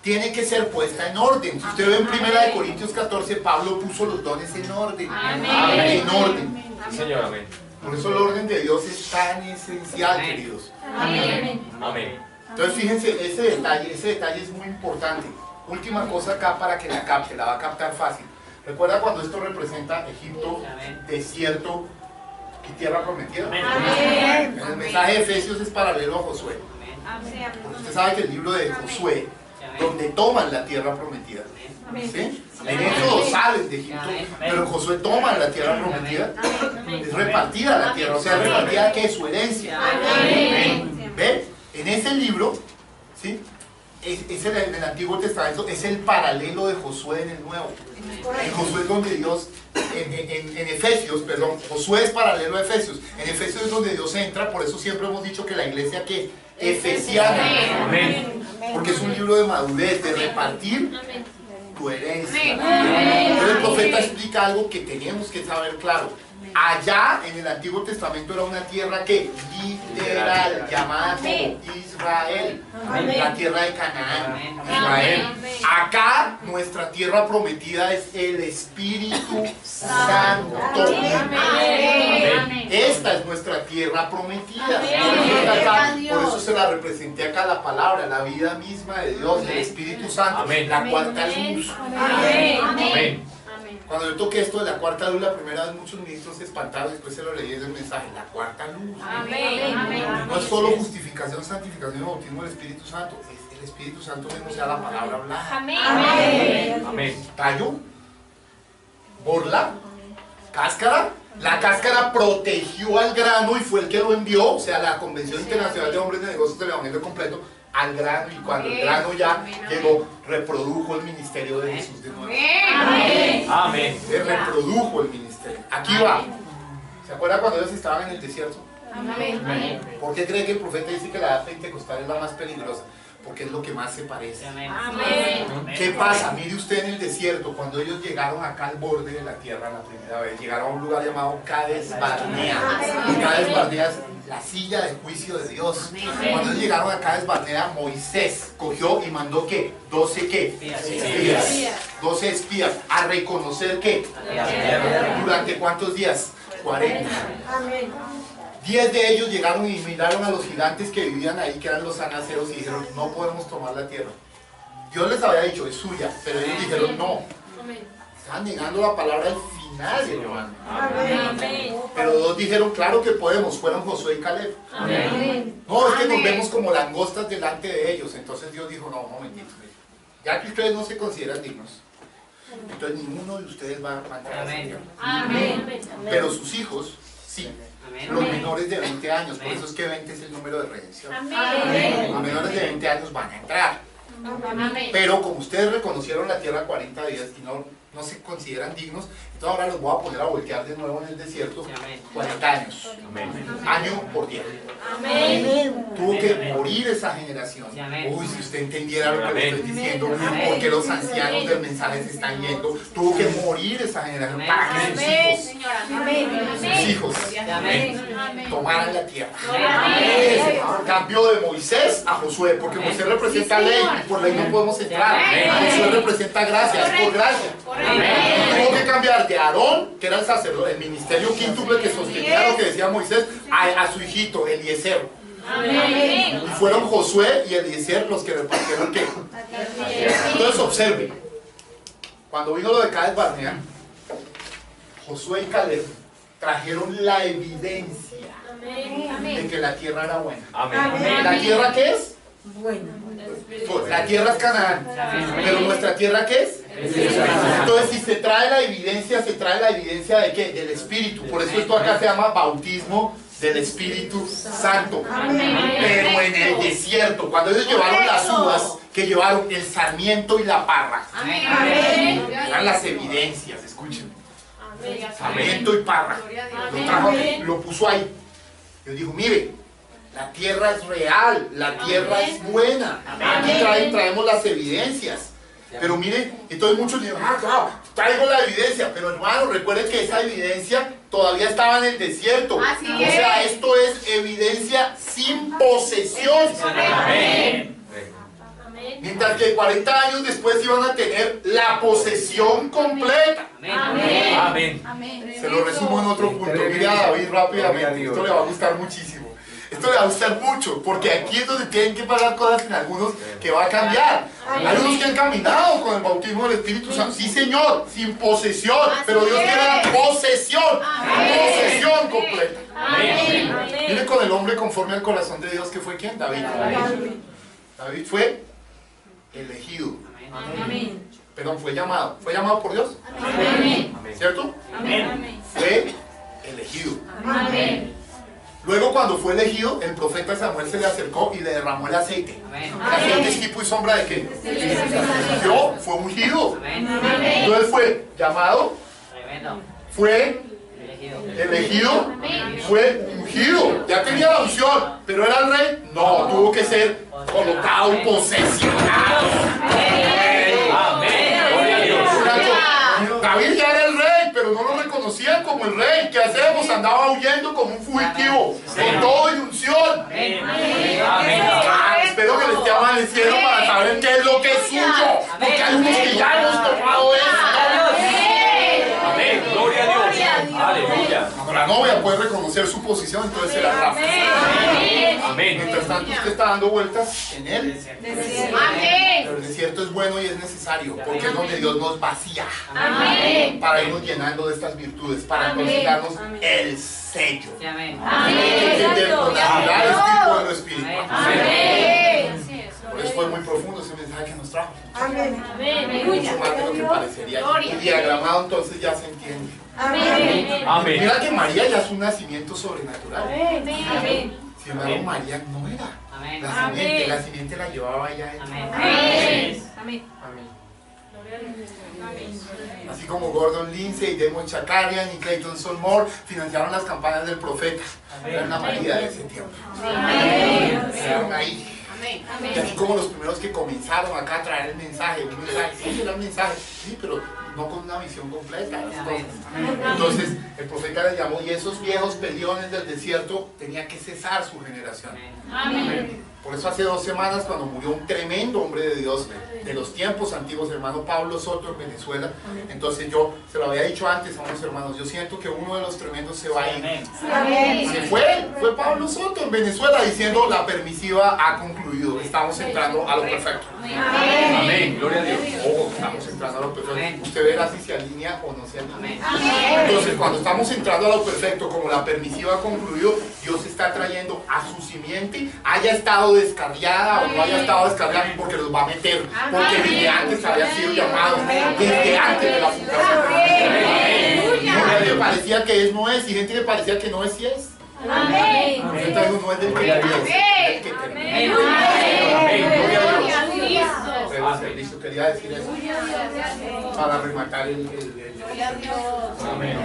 [SPEAKER 1] Tiene que ser puesta en orden. Si usted ve en 1 Corintios 14, Pablo puso los dones en orden. En orden.
[SPEAKER 3] Señor, amén.
[SPEAKER 1] Por eso el orden de Dios es tan esencial, queridos.
[SPEAKER 3] Amén.
[SPEAKER 1] Entonces fíjense, ese detalle es muy importante. Última cosa acá para que la capte, la va a captar fácil. ¿Recuerda cuando esto representa Egipto, desierto y tierra prometida? En el mensaje de Efesios es paralelo a Josué. Porque usted sabe que el libro de Josué, donde toman la tierra prometida, ¿sí? En Éxodo salen de Egipto, pero Josué toma la tierra prometida, es repartida la tierra, o sea, repartida que es su herencia. ¿Ve? En ese libro, ¿sí? Es en el Antiguo Testamento, es el paralelo de Josué en el Nuevo. En Josué es donde Dios, en Efesios, perdón, Josué es paralelo a Efesios. En Efesios es donde Dios entra, por eso siempre hemos dicho que la iglesia que efesiana, porque es un libro de madurez, de repartir tu herencia. Entonces el profeta explica algo que teníamos que saber claro. Allá en el Antiguo Testamento era una tierra que literal, llamada como Israel, la tierra de Canaán, Israel. Acá nuestra tierra prometida es el Espíritu Santo. Esta es nuestra tierra prometida. Por eso se la representé acá la palabra, la vida misma de Dios, el Espíritu Santo, la cuarta luz.
[SPEAKER 3] Amén.
[SPEAKER 1] Cuando yo toqué esto de la cuarta luz la primera vez, muchos ministros se espantaron, después se lo leí en el mensaje, la cuarta luz. No es solo justificación, santificación y bautismo del Espíritu Santo, es el Espíritu Santo mismo, sea la palabra hablada.
[SPEAKER 3] Amén.
[SPEAKER 1] Tallo, borla, cáscara. La cáscara protegió al grano y fue el que lo envió, o sea, la Convención Internacional de Hombres de Negocios del Evangelio completo, al grano, y cuando el grano ya llegó, reprodujo el ministerio de Jesús de nuevo.
[SPEAKER 3] Amén.
[SPEAKER 1] Se reprodujo el ministerio. Aquí va. ¿Se acuerdan cuando ellos estaban en el desierto?
[SPEAKER 3] Amén.
[SPEAKER 1] ¿Por qué cree que el profeta dice que la edad pentecostal es la más peligrosa? Porque es lo que más se parece. ¿Qué pasa? Mire usted en el desierto, cuando ellos llegaron acá al borde de la tierra la primera vez, llegaron a un lugar llamado Cades Barnea. Cades Barnea es la silla de juicio de Dios. Cuando ellos llegaron a Cades Barnea, Moisés cogió y mandó ¿qué? 12 ¿qué? Espías. 12 espías a reconocer ¿qué? ¿Durante cuántos días? 40. 10 de ellos llegaron y miraron a los gigantes que vivían ahí, que eran los anaseos, y dijeron, no podemos tomar la tierra. Dios les había dicho, es suya, pero ellos dijeron, no. Estaban negando la palabra al final de Johan. Pero dos dijeron, claro que podemos, fueron Josué y Caleb. No, es que nos vemos como langostas delante de ellos. Entonces Dios dijo, no, un momentito, ya que ustedes no se consideran dignos, entonces ninguno de ustedes va a entrar a esa tierra. Pero sus hijos, sí. Los menores de 20 años, por eso es que 20 es el número de redención. Los menores de 20 años van a entrar. Pero como ustedes reconocieron la tierra 40 días y no se consideran dignos, entonces ahora los voy a poner a voltear de nuevo en el desierto 40 años. Año por día. Tuvo que morir esa generación. Uy, si usted entendiera lo que le estoy diciendo, porque los ancianos del mensaje se están yendo, tuvo que morir esa generación para que sus hijos tomaran la tierra. Cambio de Moisés a Josué, porque Moisés representa ley y por ley no podemos entrar. Josué representa gracia, es por gracia. Tuvo que cambiar de Aarón, que era el sacerdote, el ministerio quíntuple que sostenía lo que decía Moisés, a su hijito Eliezer. Y fueron Josué y Eliezer los que repartieron ¿qué? Entonces observe, cuando vino lo de Cades Barnea, Josué y Caleb trajeron la evidencia de que la tierra era buena. ¿La tierra qué es? Buena. La tierra es Canaán, pero nuestra tierra ¿qué es? Entonces si se trae la evidencia de ¿qué? Del Espíritu. Por eso esto acá se llama bautismo del Espíritu Santo. Pero en el desierto, cuando ellos llevaron las uvas, que llevaron el sarmiento y la parra, eran las evidencias, escuchen. Sarmiento y parra. Lo trajo, lo puso ahí. Yo digo, mire, la tierra es real, la tierra es buena. Aquí traemos las evidencias. Pero mire, entonces muchos dicen, claro, traigo la evidencia. Pero hermano, recuerden que esa evidencia todavía estaba en el desierto. O sea, esto es evidencia sin posesión. Mientras que 40 años después iban a tener la posesión completa. Se lo resumo en otro punto. Mire a David rápidamente, esto le va a gustar muchísimo. Esto le va a gustar mucho, porque aquí es donde tienen que pasar cosas en algunos que va a cambiar. Hay unos que han caminado con el bautismo del Espíritu Santo, sí señor, sin posesión, pero Dios quiere la posesión, posesión completa. Mire con el hombre conforme al corazón de Dios, que fue ¿quién? David. David fue elegido. Perdón, fue llamado. ¿Fue llamado por Dios? ¿Cierto? Fue elegido. Luego cuando fue elegido, el profeta Samuel se le acercó y le derramó el aceite. ¿El aceite es tipo y sombra de qué? Yo fue ungido. Entonces fue llamado, fue elegido, fue ungido. Ya tenía la unción, pero era el rey. No, tuvo que ser colocado, posesionado. David ya era el rey, pero no lo reconocían como el rey. ¿Qué hacemos? Andaba huyendo como un fugitivo. Con todo y unción.
[SPEAKER 3] Amén.
[SPEAKER 1] Espero que les esté amaneciendo para saber qué es lo que es suyo. Porque hay unos que ya hemos tomado eso.
[SPEAKER 3] Amén. Gloria a Dios. Aleluya.
[SPEAKER 1] Cuando la novia puede reconocer su posición, entonces se la abraza.
[SPEAKER 3] Amén.
[SPEAKER 1] Mientras tanto, usted está dando vueltas en él. Pero el desierto es bueno y es necesario, porque es donde Dios nos vacía. Para irnos llenando de estas virtudes, para entonces darnos el sello.
[SPEAKER 4] Amén.
[SPEAKER 1] Entender lo natural es tipo de lo espiritual.
[SPEAKER 4] Amén.
[SPEAKER 1] Por eso fue muy profundo ese mensaje que nos trajo.
[SPEAKER 5] Amén.
[SPEAKER 1] Mucho más de lo que parecería. Y diagramado entonces ya se entiende.
[SPEAKER 3] Amén.
[SPEAKER 1] Mira que María ya es un nacimiento sobrenatural.
[SPEAKER 5] Amén.
[SPEAKER 1] Sin embargo, María no era.
[SPEAKER 4] Amén.
[SPEAKER 1] La simiente la llevaba ya él.
[SPEAKER 4] Amén.
[SPEAKER 5] Amén.
[SPEAKER 1] Así como Gordon Lindsay, Demo Chakarian y Clayton Solmore financiaron las campañas del profeta. Era una María de ese tiempo. Quedaron ahí. Y así como los primeros que comenzaron acá a traer el mensaje, sí, era el mensaje, sí, pero no con una visión completa de las cosas. Entonces el profeta les llamó, y esos viejos peliones del desierto tenía que cesar su generación. Por eso hace 2 semanas, cuando murió un tremendo hombre de Dios de los tiempos antiguos, hermano Pablo Soto en Venezuela, entonces yo se lo había dicho antes a unos hermanos, yo siento que uno de los tremendos se va a ir. Se fue Pablo Soto en Venezuela diciendo la permisiva ha concluido, estamos entrando a lo perfecto.
[SPEAKER 3] Amén. Gloria a Dios.
[SPEAKER 1] Ojo, estamos entrando a lo perfecto. Usted verá si se alinea o no se alinea. Entonces, cuando estamos entrando a lo perfecto, como la permisiva ha concluido, Dios está trayendo a su simiente, haya estado descarriada o no haya estado descarriada, porque los va a meter, porque desde antes había sido llamado, desde antes de la fundación. Gente que parecía que es, no es, y gente que parecía que no es, sí es. Entonces no es del que es, del que termina. Listo, quería decir eso para rematar el
[SPEAKER 3] Amén.